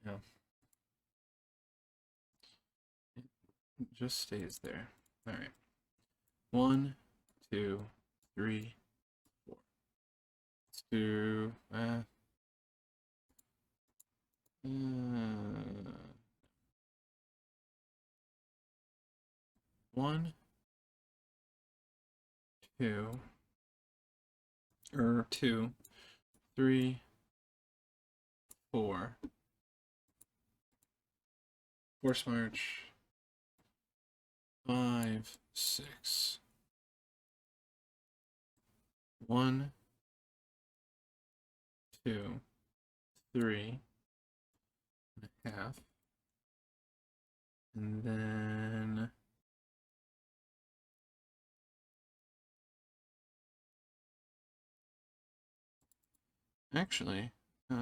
No. It just stays there. All right. 1, 2, 3, 4. Let's do 1, 2, or 2, 3, 4. Force march 5, 6. 1, 2, 3 and a half. And then actually, they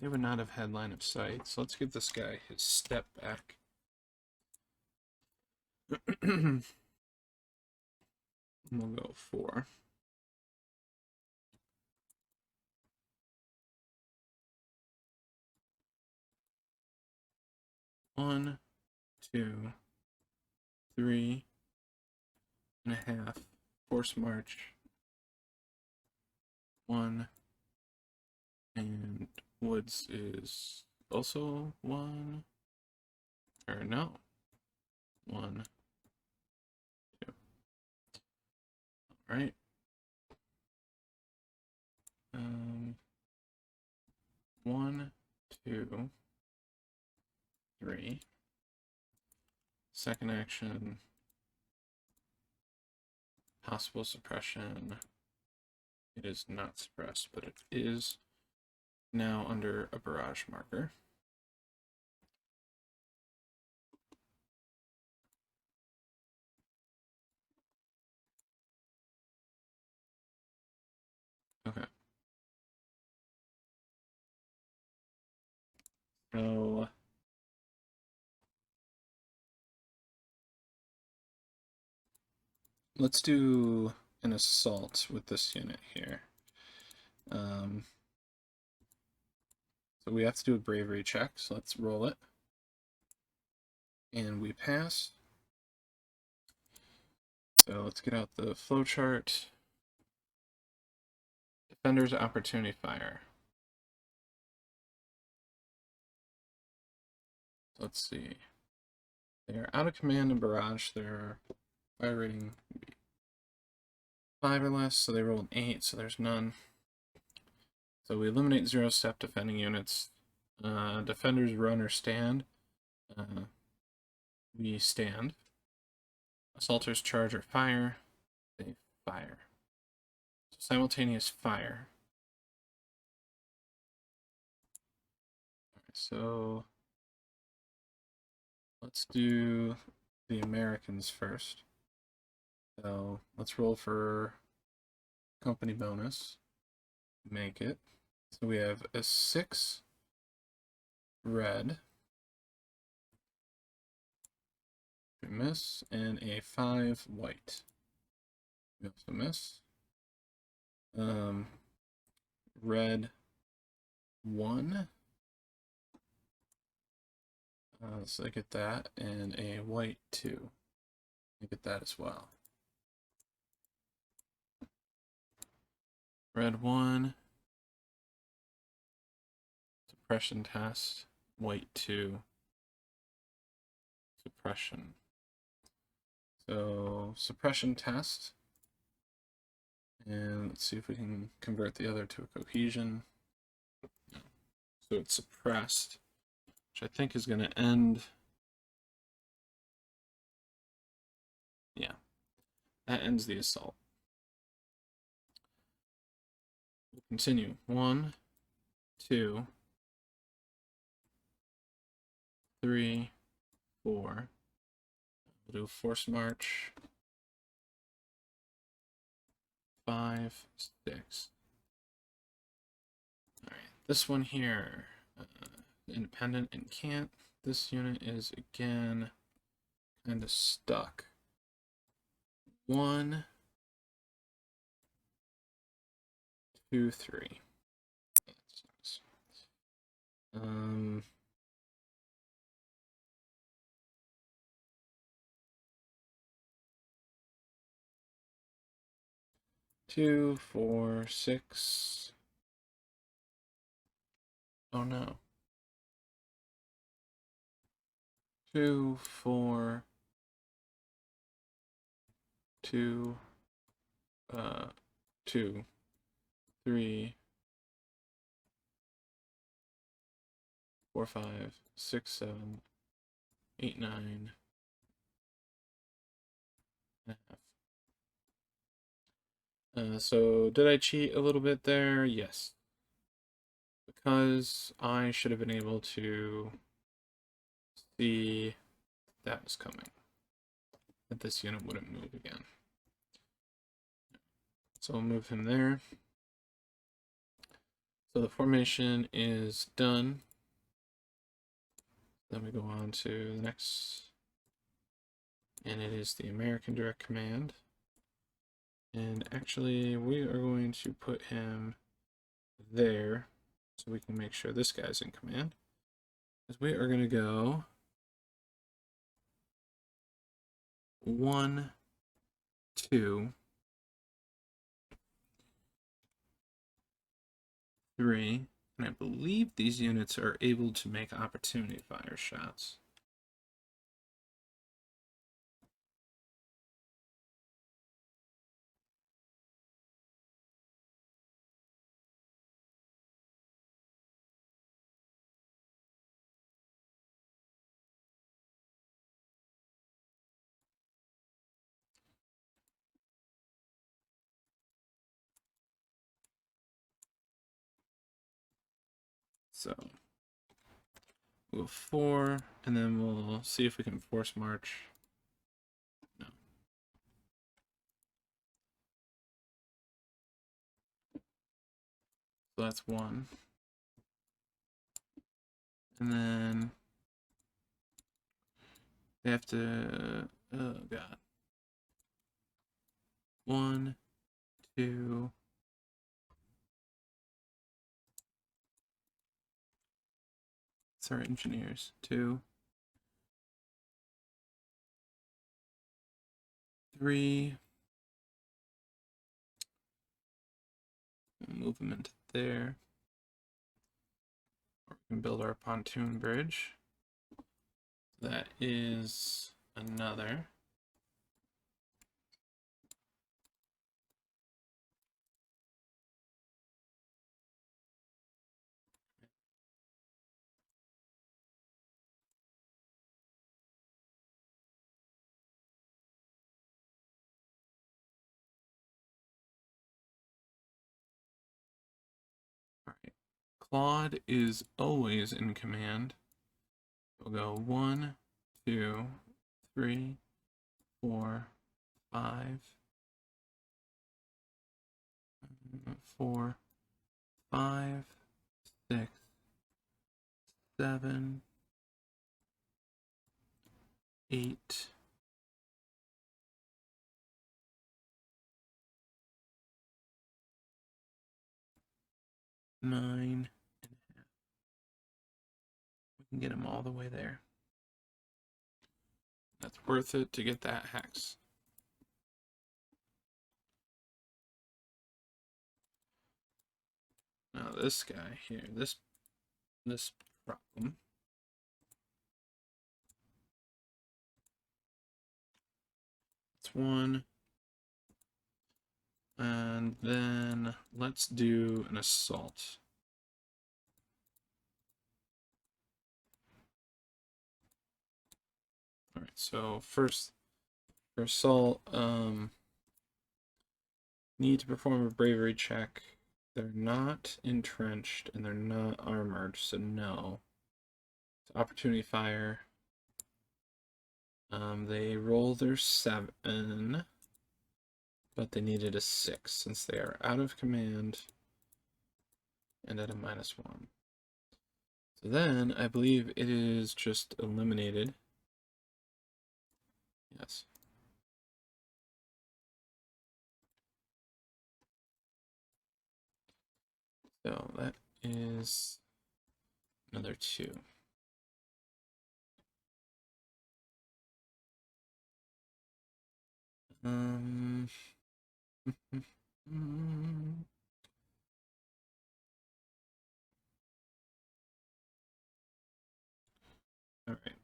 would not have had line of sight, so let's give this guy his step back. We'll go 4. One, 2, 3 and a half. Force march 1, and woods is also 1, or no, 1, 2. All right. 1, 2, 3. Second action, possible suppression. It is not suppressed, but it is now under a barrage marker. Okay. So let's do an assault with this unit here. So we have to do a bravery check, so let's roll it. And we pass. So let's get out the flowchart. Defender's opportunity fire. So let's see. They are out of command and barrage. Their fire rating would be 5 or less, so they roll an 8, so there's none. So we eliminate 0-step defending units. Defenders run or stand. We stand. Assaulters charge or fire. They fire. So simultaneous fire. Alright, so let's do the Americans first. So let's roll for company bonus. Make it. So we have a 6 red. We miss, and a 5 white. We also miss. Red 1. So I get that, and a white 2. I get that as well. Red 1. Suppression test. White 2. Suppression. So suppression test. And let's see if we can convert the other to a cohesion. So it's suppressed, which I think is going to end That ends the assault. We'll continue. 1, 2, 3, 4. We'll do a force march. 5, 6. Alright, this one here, independent and can't. This unit is again kind of stuck. 1, 2, 3. Two, 4, 6. Oh no. 2, 4, 2, 2, 3, 4, 5, 6, 7, 8, 9. So did I cheat a little bit there? Yes. Because I should have been able to see that was coming. That this unit wouldn't move again. So we'll move him there. So the formation is done. Then we go on to the next, and it is the American Direct Command. And actually, we are going to put him there so we can make sure this guy's in command. Because we are going to go 1, 2, 3, and I believe these units are able to make opportunity fire shots. So we'll 4, and then we'll see if we can force march. No. So that's 1. And then they have to, oh god. 1, 2. It's our engineers. 2, 3. Move them into there. Or we can build our pontoon bridge. That is another. Alright. Claude is always in command. We'll go 1, 2, 3, 4, 5, 4, 5, 6, 7, 8, 9. We can get him all the way there. That's worth it to get that hex. Now this guy here, this problem. That's 1. And then let's do an assault. All right, so first for assault, need to perform a bravery check. They're not entrenched and they're not armored, so no. So opportunity fire. They roll their 7, but they needed a 6 since they are out of command and at a -1. So then I believe it is just eliminated. Yes. So that is another 2. All right.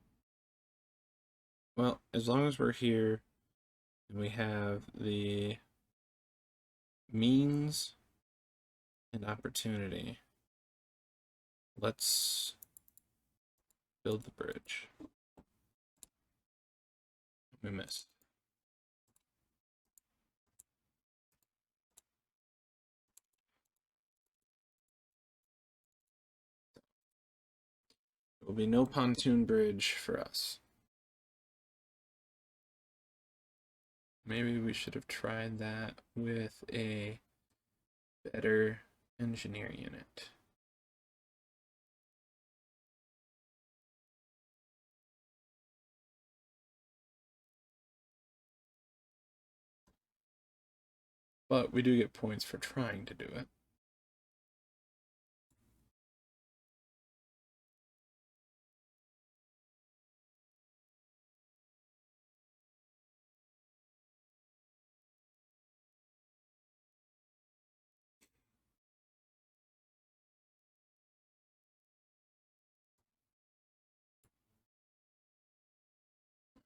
Well, as long as we're here and we have the means and opportunity, let's build the bridge. We missed. There will be no pontoon bridge for us. Maybe we should have tried that with a better engineer unit. But we do get points for trying to do it.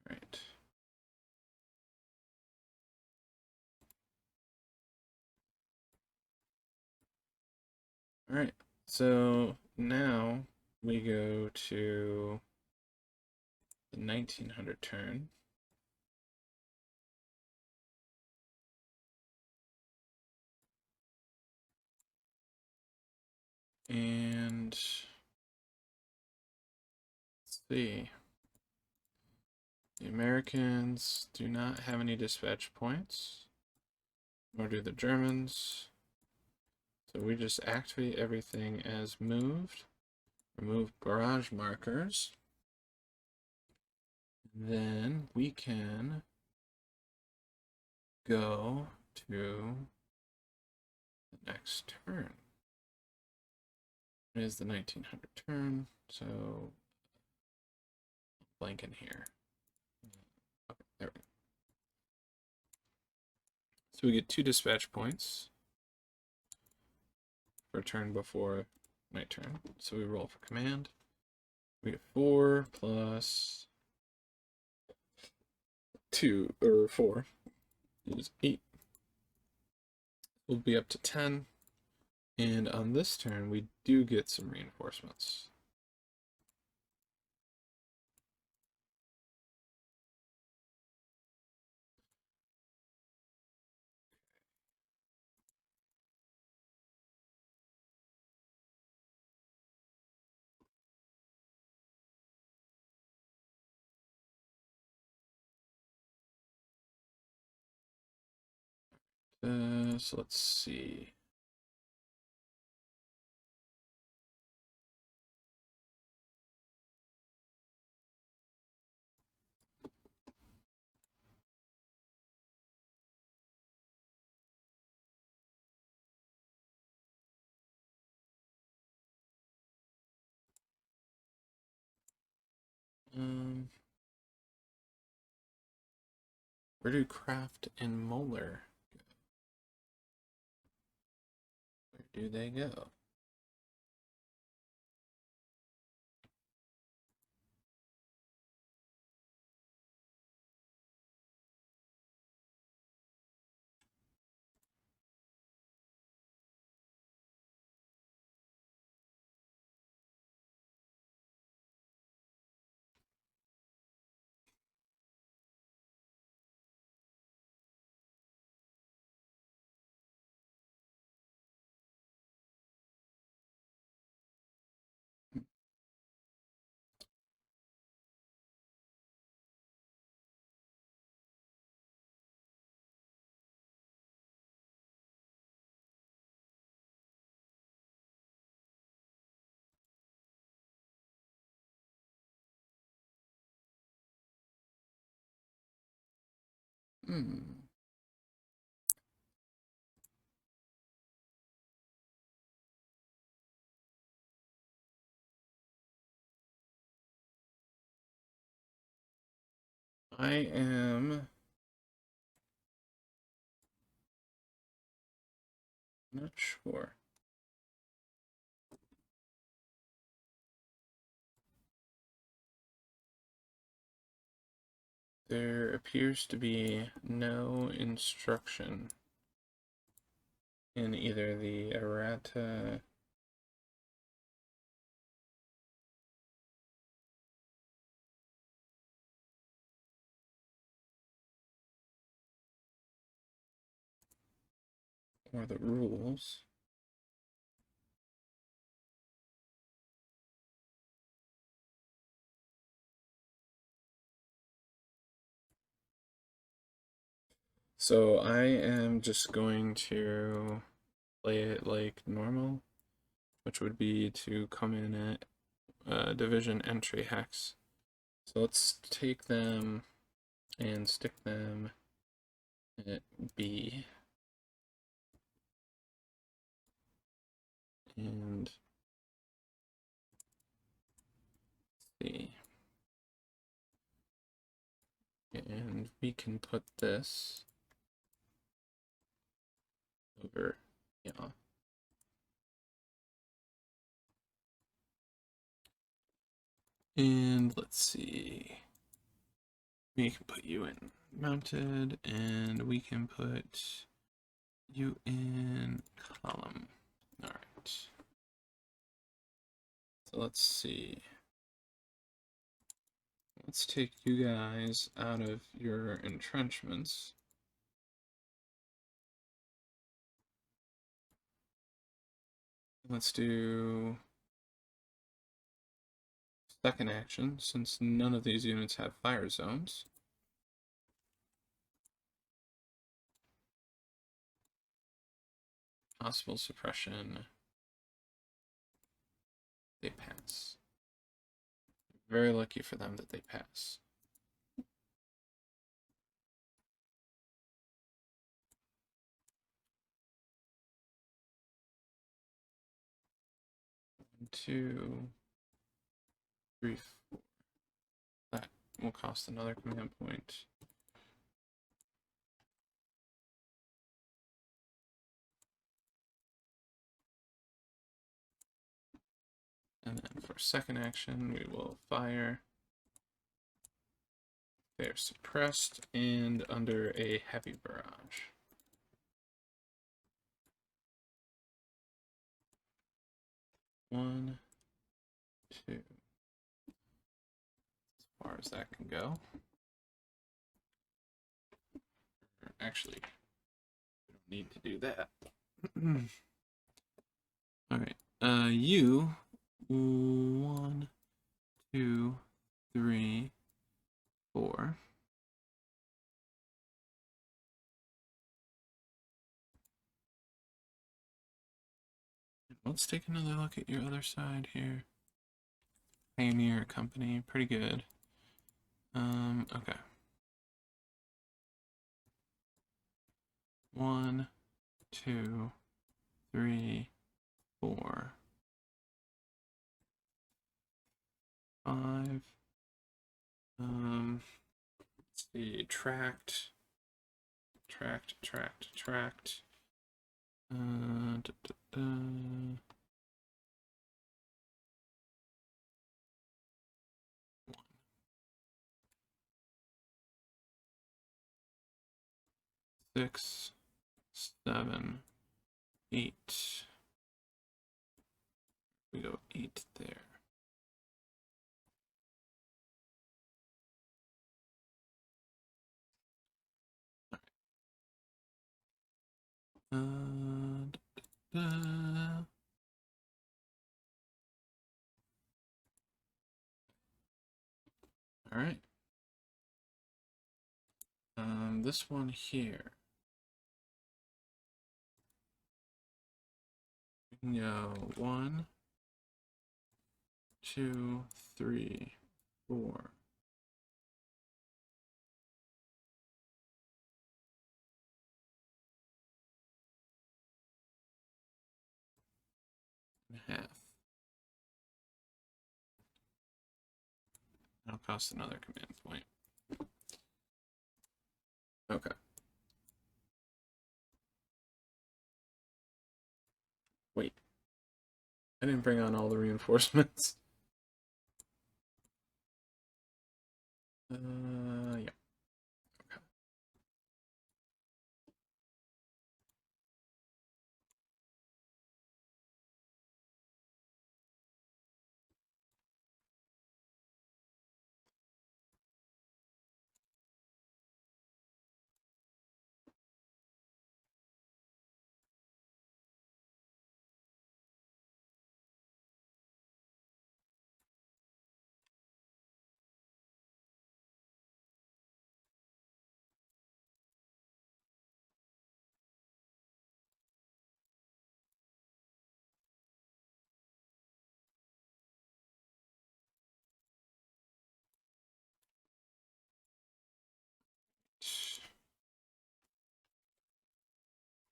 Right. All right. So now we go to the 1900 turn. And let's see. The Americans do not have any dispatch points, nor do the Germans. So we just activate everything as moved, remove barrage markers. Then we can go to the next turn. It is the 1900 turn, so blank in here. Okay, there we go. So we get 2 dispatch points for a turn before my turn. So we roll for command. We get 4 plus 2, or 4 is 8. We'll be up to 10. And on this turn, we do get some reinforcements. So let's see. Where do Kraft and Moeller go? Where do they go? I am not sure. There appears to be no instruction in either the errata or the rules. So I am just going to play it like normal, which would be to come in at division entry hex. So let's take them and stick them at B. And C. And we can put this over, yeah. And let's see. We can put you in mounted, and we can put you in column. All right. So let's see. Let's take you guys out of your entrenchments. Let's do second action, since none of these units have fire zones. Possible suppression. They pass. Very lucky for them that they pass. One, 2, 3, 4. That will cost another command point. And then for second action, we will fire. They're suppressed and under a heavy barrage. One, 2. As far as that can go. Actually, we don't need to do that. All right. You 1, 2, 3, 4. Let's take another look at your other side here. Pioneer Company, pretty good. Okay. 1, 2, 3, 4, 5. Let's see, tracked. 6, 7, 8. We go 8 there. All right. This one here. We can go 1, 2, 3, 4. That'll cost another command point. Okay. Wait. I didn't bring on all the reinforcements. Yeah. Okay.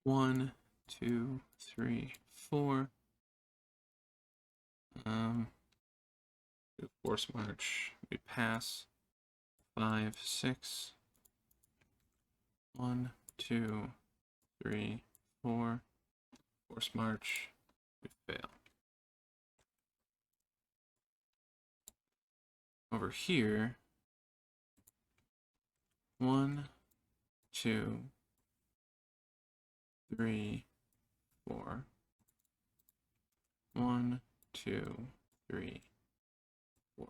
One, two, three, four. Force march. We pass. 5, 6. 1, 2, 3, 4. Force march. We fail. Over here. 1, 2, 3, 4. 1, 2, 3, 4.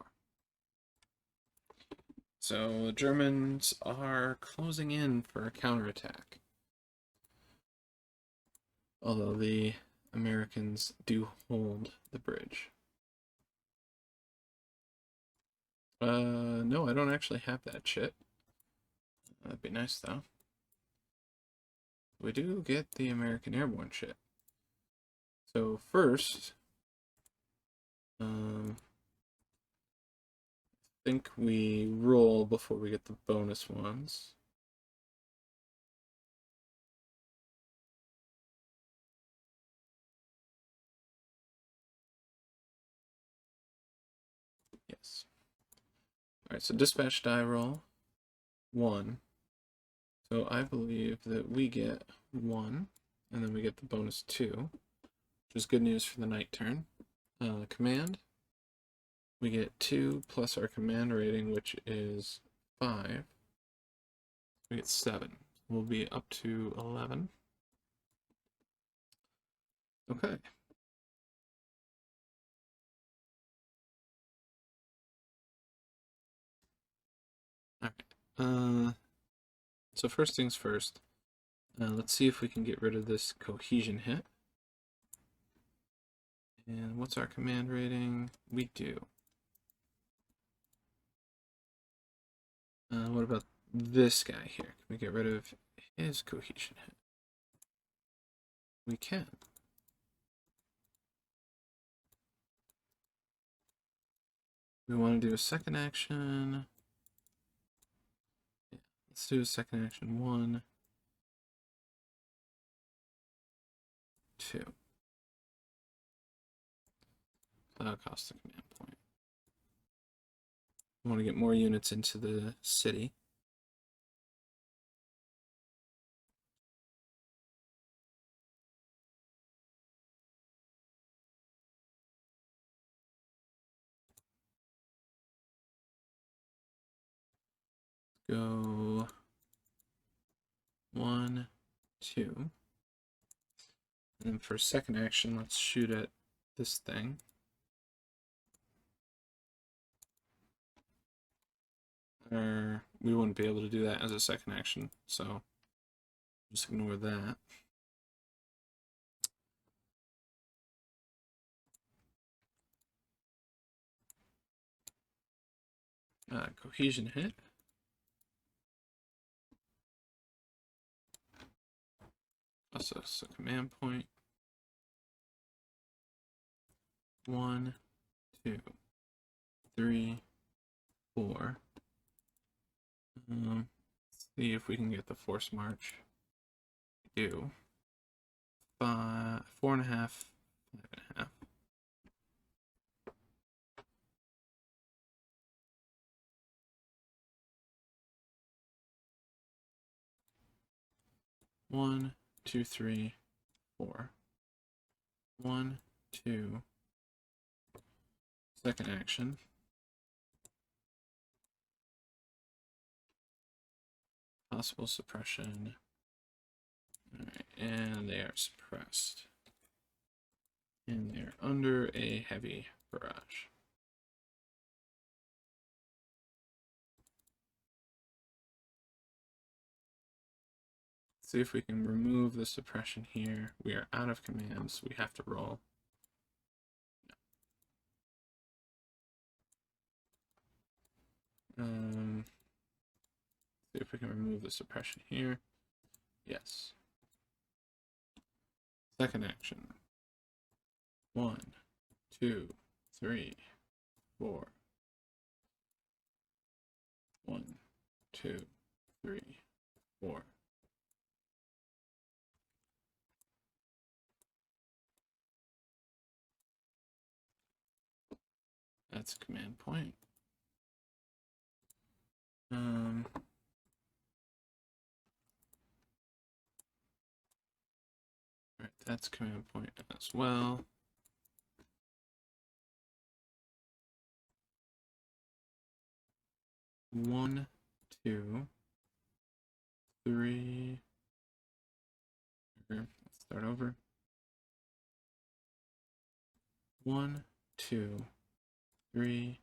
So the Germans are closing in for a counterattack. Although the Americans do hold the bridge. No, I don't actually have that shit. That'd be nice, though. We do get the American airborne shit. So first, I think we roll before we get the bonus ones. Yes. Alright, so dispatch die roll. 1. So I believe that we get 1, and then we get the bonus 2, which is good news for the night turn. Command. We get 2 plus our command rating, which is 5. We get 7. We'll be up to 11. Okay. Alright. So first things first. Let's see if we can get rid of this cohesion hit. And what's our command rating? We do. What about this guy here? Can we get rid of his cohesion hit? We can. We want to do a second action. Yeah, let's do a second action. 1, 2. That'll cost the command point. We want to get more units into the city. Go 1, 2. And then for second action, let's shoot at this thing. Or we wouldn't be able to do that as a second action, so just ignore that. Cohesion hit. Cost us a command point. 1, 2, 3, 4. Let's see if we can get the force march. We do. 5, 4.5, 5.5. 1, 2, 3, 4. 1, 2. Second action. Possible suppression. Alright, and they are suppressed. And they're under a heavy barrage. See if we can remove the suppression here. We are out of commands. We have to roll. See if we can remove the suppression here. Yes. Second action. 1, 2, 3, 4. 1, 2, 3, 4. That's a command point. Alright, that's command point as well. One, 2, 3. Let's start over. 1, 2, 3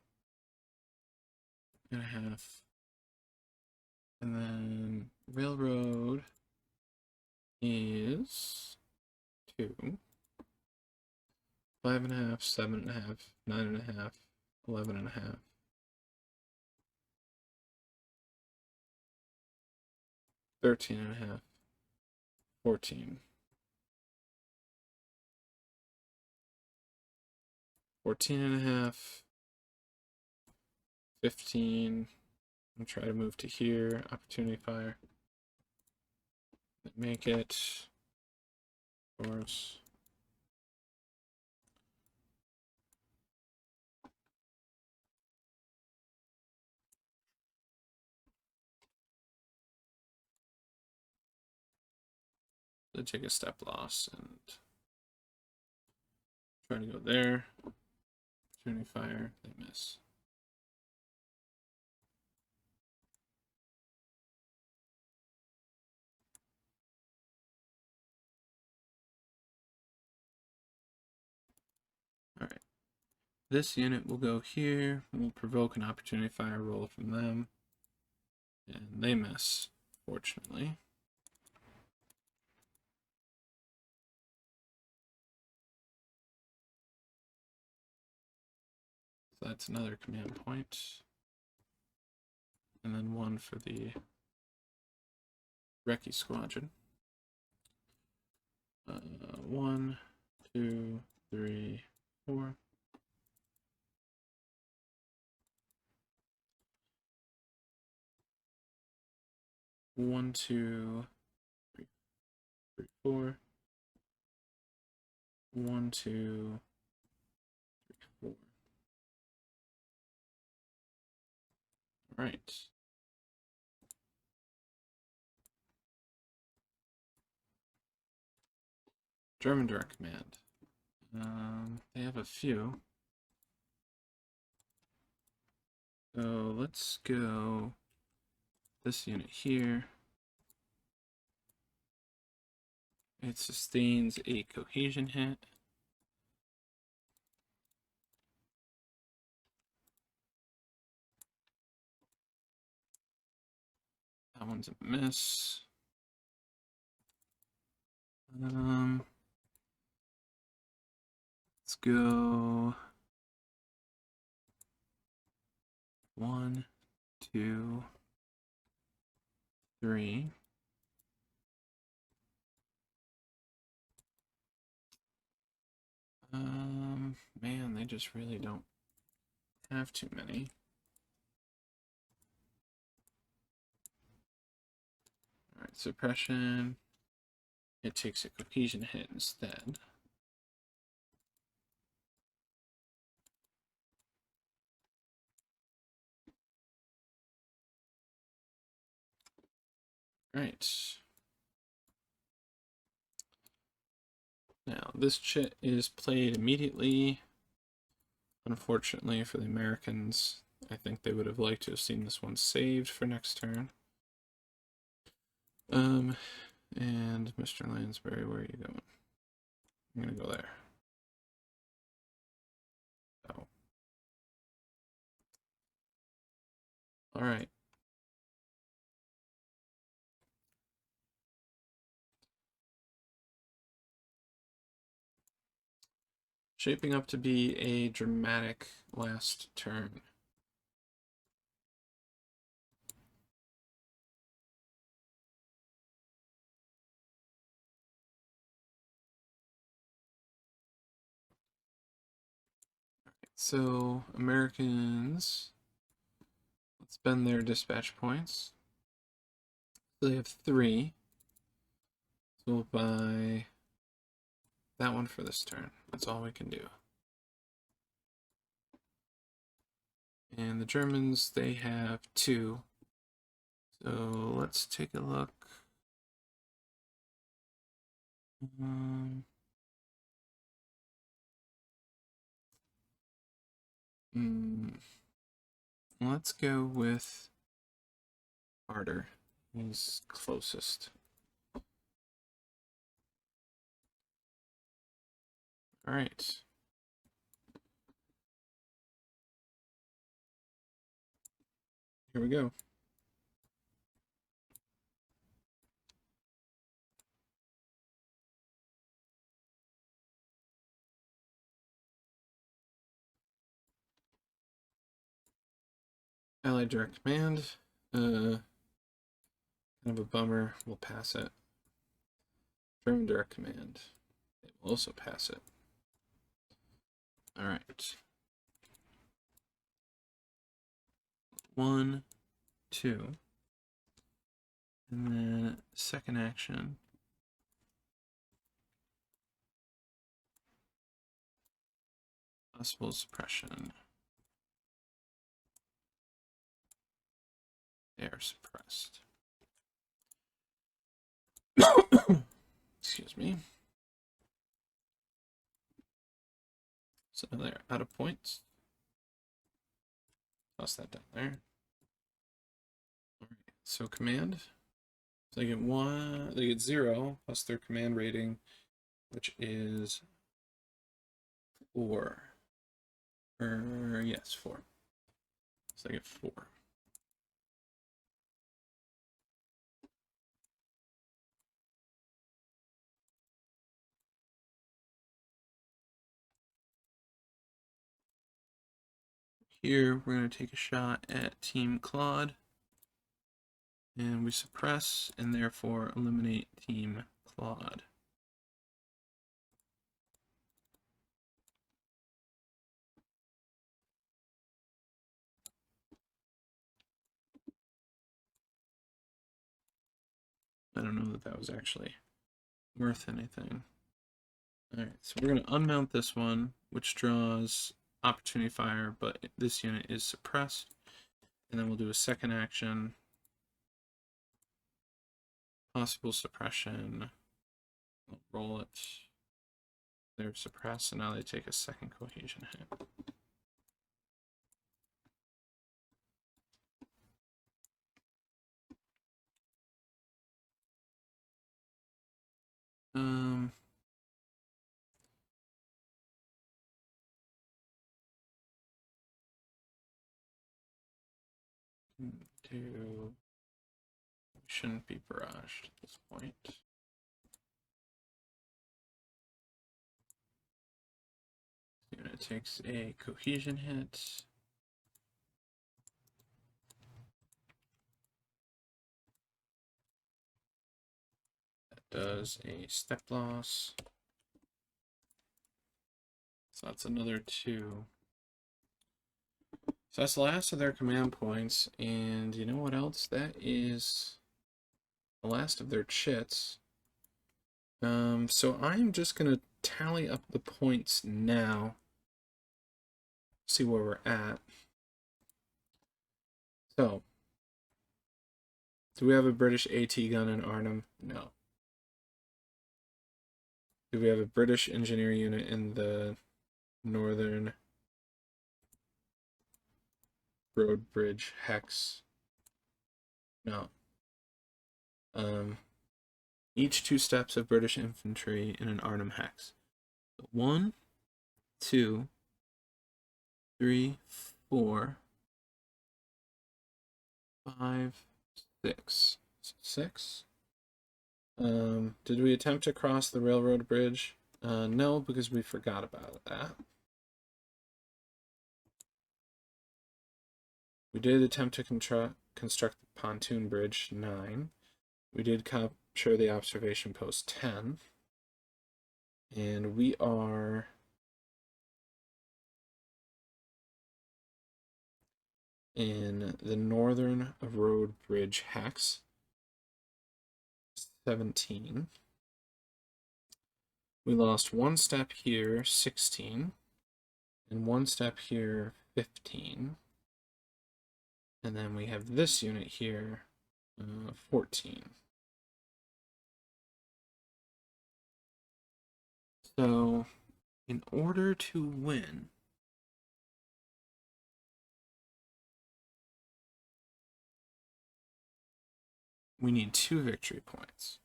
and a half. And then railroad is 2, 5.5, 7.5, 9.5, 11.5. 13.5, 14. 14.5, 15. I'm try to move to here. Opportunity fire. Make it. Of course. They take a step loss and try to go there. Opportunity fire. They miss. Alright. This unit will go here. We'll provoke an opportunity fire roll from them. And they miss, fortunately. So that's another command point. And then one for the Recce Squadron. 1, 2, 3, 4. 1, 2, 3, 4. 1, 2, 3, 4. All right. German Direct Command. They have a few. So let's go this unit here. It sustains a cohesion hit. That one's a miss. Let's go 1, 2, 3. Man, they just really don't have too many. Alright, suppression. It takes a cohesion hit instead. Right. Now, this chit is played immediately. Unfortunately for the Americans, I think they would have liked to have seen this one saved for next turn. And Mr. Lansbury, where are you going? I'm gonna go there. Oh. All right. Shaping up to be a dramatic last turn. So, Americans, let's spend their dispatch points. So they have 3. So we'll buy that one for this turn. That's all we can do. And the Germans, they have 2. So let's take a look. Let's go with Carter. He's closest. All right. Here we go. Allied direct command. Kind of a bummer. We'll pass it. German direct command. They will also pass it. All right. 1, 2. And then second action. Possible suppression. They are suppressed. Excuse me. So they're out of points. Toss that down there. All right. So command. So they get 1. They get 0 plus their command rating, which is 4. Yes, 4. So they get 4. Here, we're going to take a shot at Team Claude. And we suppress and therefore eliminate Team Claude. I don't know that that was actually worth anything. Alright, so we're going to unmount this one, which draws opportunity fire, but this unit is suppressed. And then we'll do a second action. Possible suppression. We'll roll it. They're suppressed, and now they take a second cohesion hit. We shouldn't be barraged at this point. Unit takes a cohesion hit. That does a step loss. So that's another 2. So that's the last of their command points, and you know what else? That is the last of their chits. So I'm just gonna tally up the points now. See where we're at. So, do we have a British AT gun in Arnhem? No. Do we have a British engineer unit in the Northern Road Bridge Hex? No. Each 2 steps of British infantry in an Arnhem Hex. 1, 2, 3, 4, 5, 6. 6. Did we attempt to cross the railroad bridge? No, because we forgot about that. We did attempt to construct the pontoon bridge, 9. We did capture the observation post, 10. And we are in the Northern Road Bridge Hex, 17. We lost 1 step here, 16. And 1 step here, 15. And then we have this unit here, 14. So, in order to win, we need 2 victory points.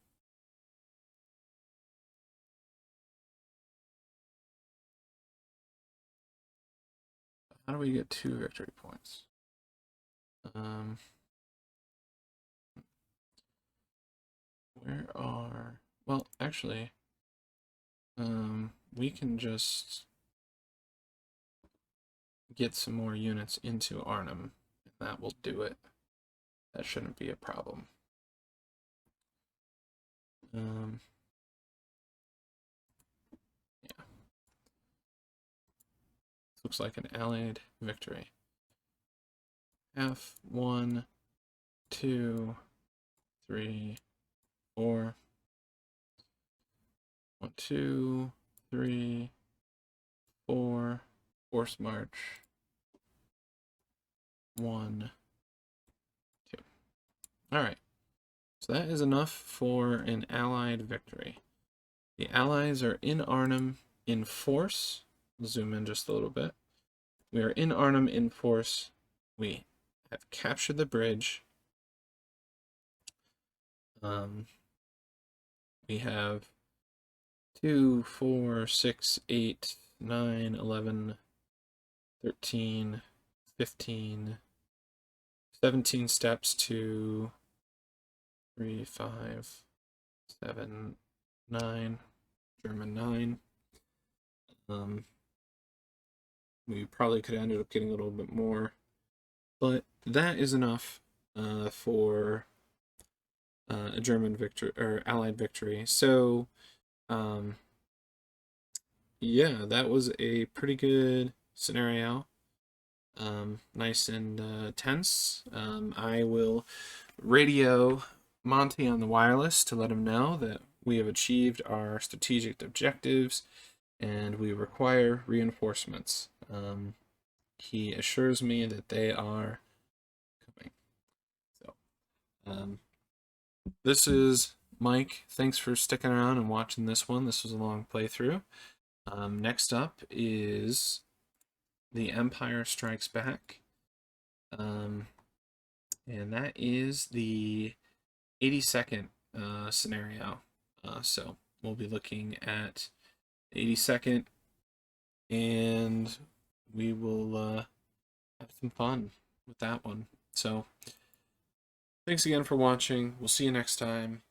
How do we get 2 victory points? Where are... Well, actually, we can just get some more units into Arnhem, and that will do it. That shouldn't be a problem. Yeah. Looks like an allied victory. F1, 2, 3, 4. 1, 2, 3, 4. Force march. 1, 2. Alright. So that is enough for an allied victory. The allies are in Arnhem in force. We'll zoom in just a little bit. We are in Arnhem in force. We have captured the bridge. We have 2, 4, 6, 8, 9, 11, 13, 15, 17 steps to 3, 5, 7, 9, German 9. We probably could have ended up getting a little bit more, but that is enough for a German victory or Allied victory. So, yeah, that was a pretty good scenario. Nice and tense. I will radio Monty on the wireless to let him know that we have achieved our strategic objectives and we require reinforcements. He assures me that they are coming. So, this is Mike. Thanks for sticking around and watching this one. This was a long playthrough. Next up is The Empire Strikes Back. And that is the 82nd scenario. So we'll be looking at 82nd, and we will have some fun with that one. So thanks again for watching. We'll see you next time.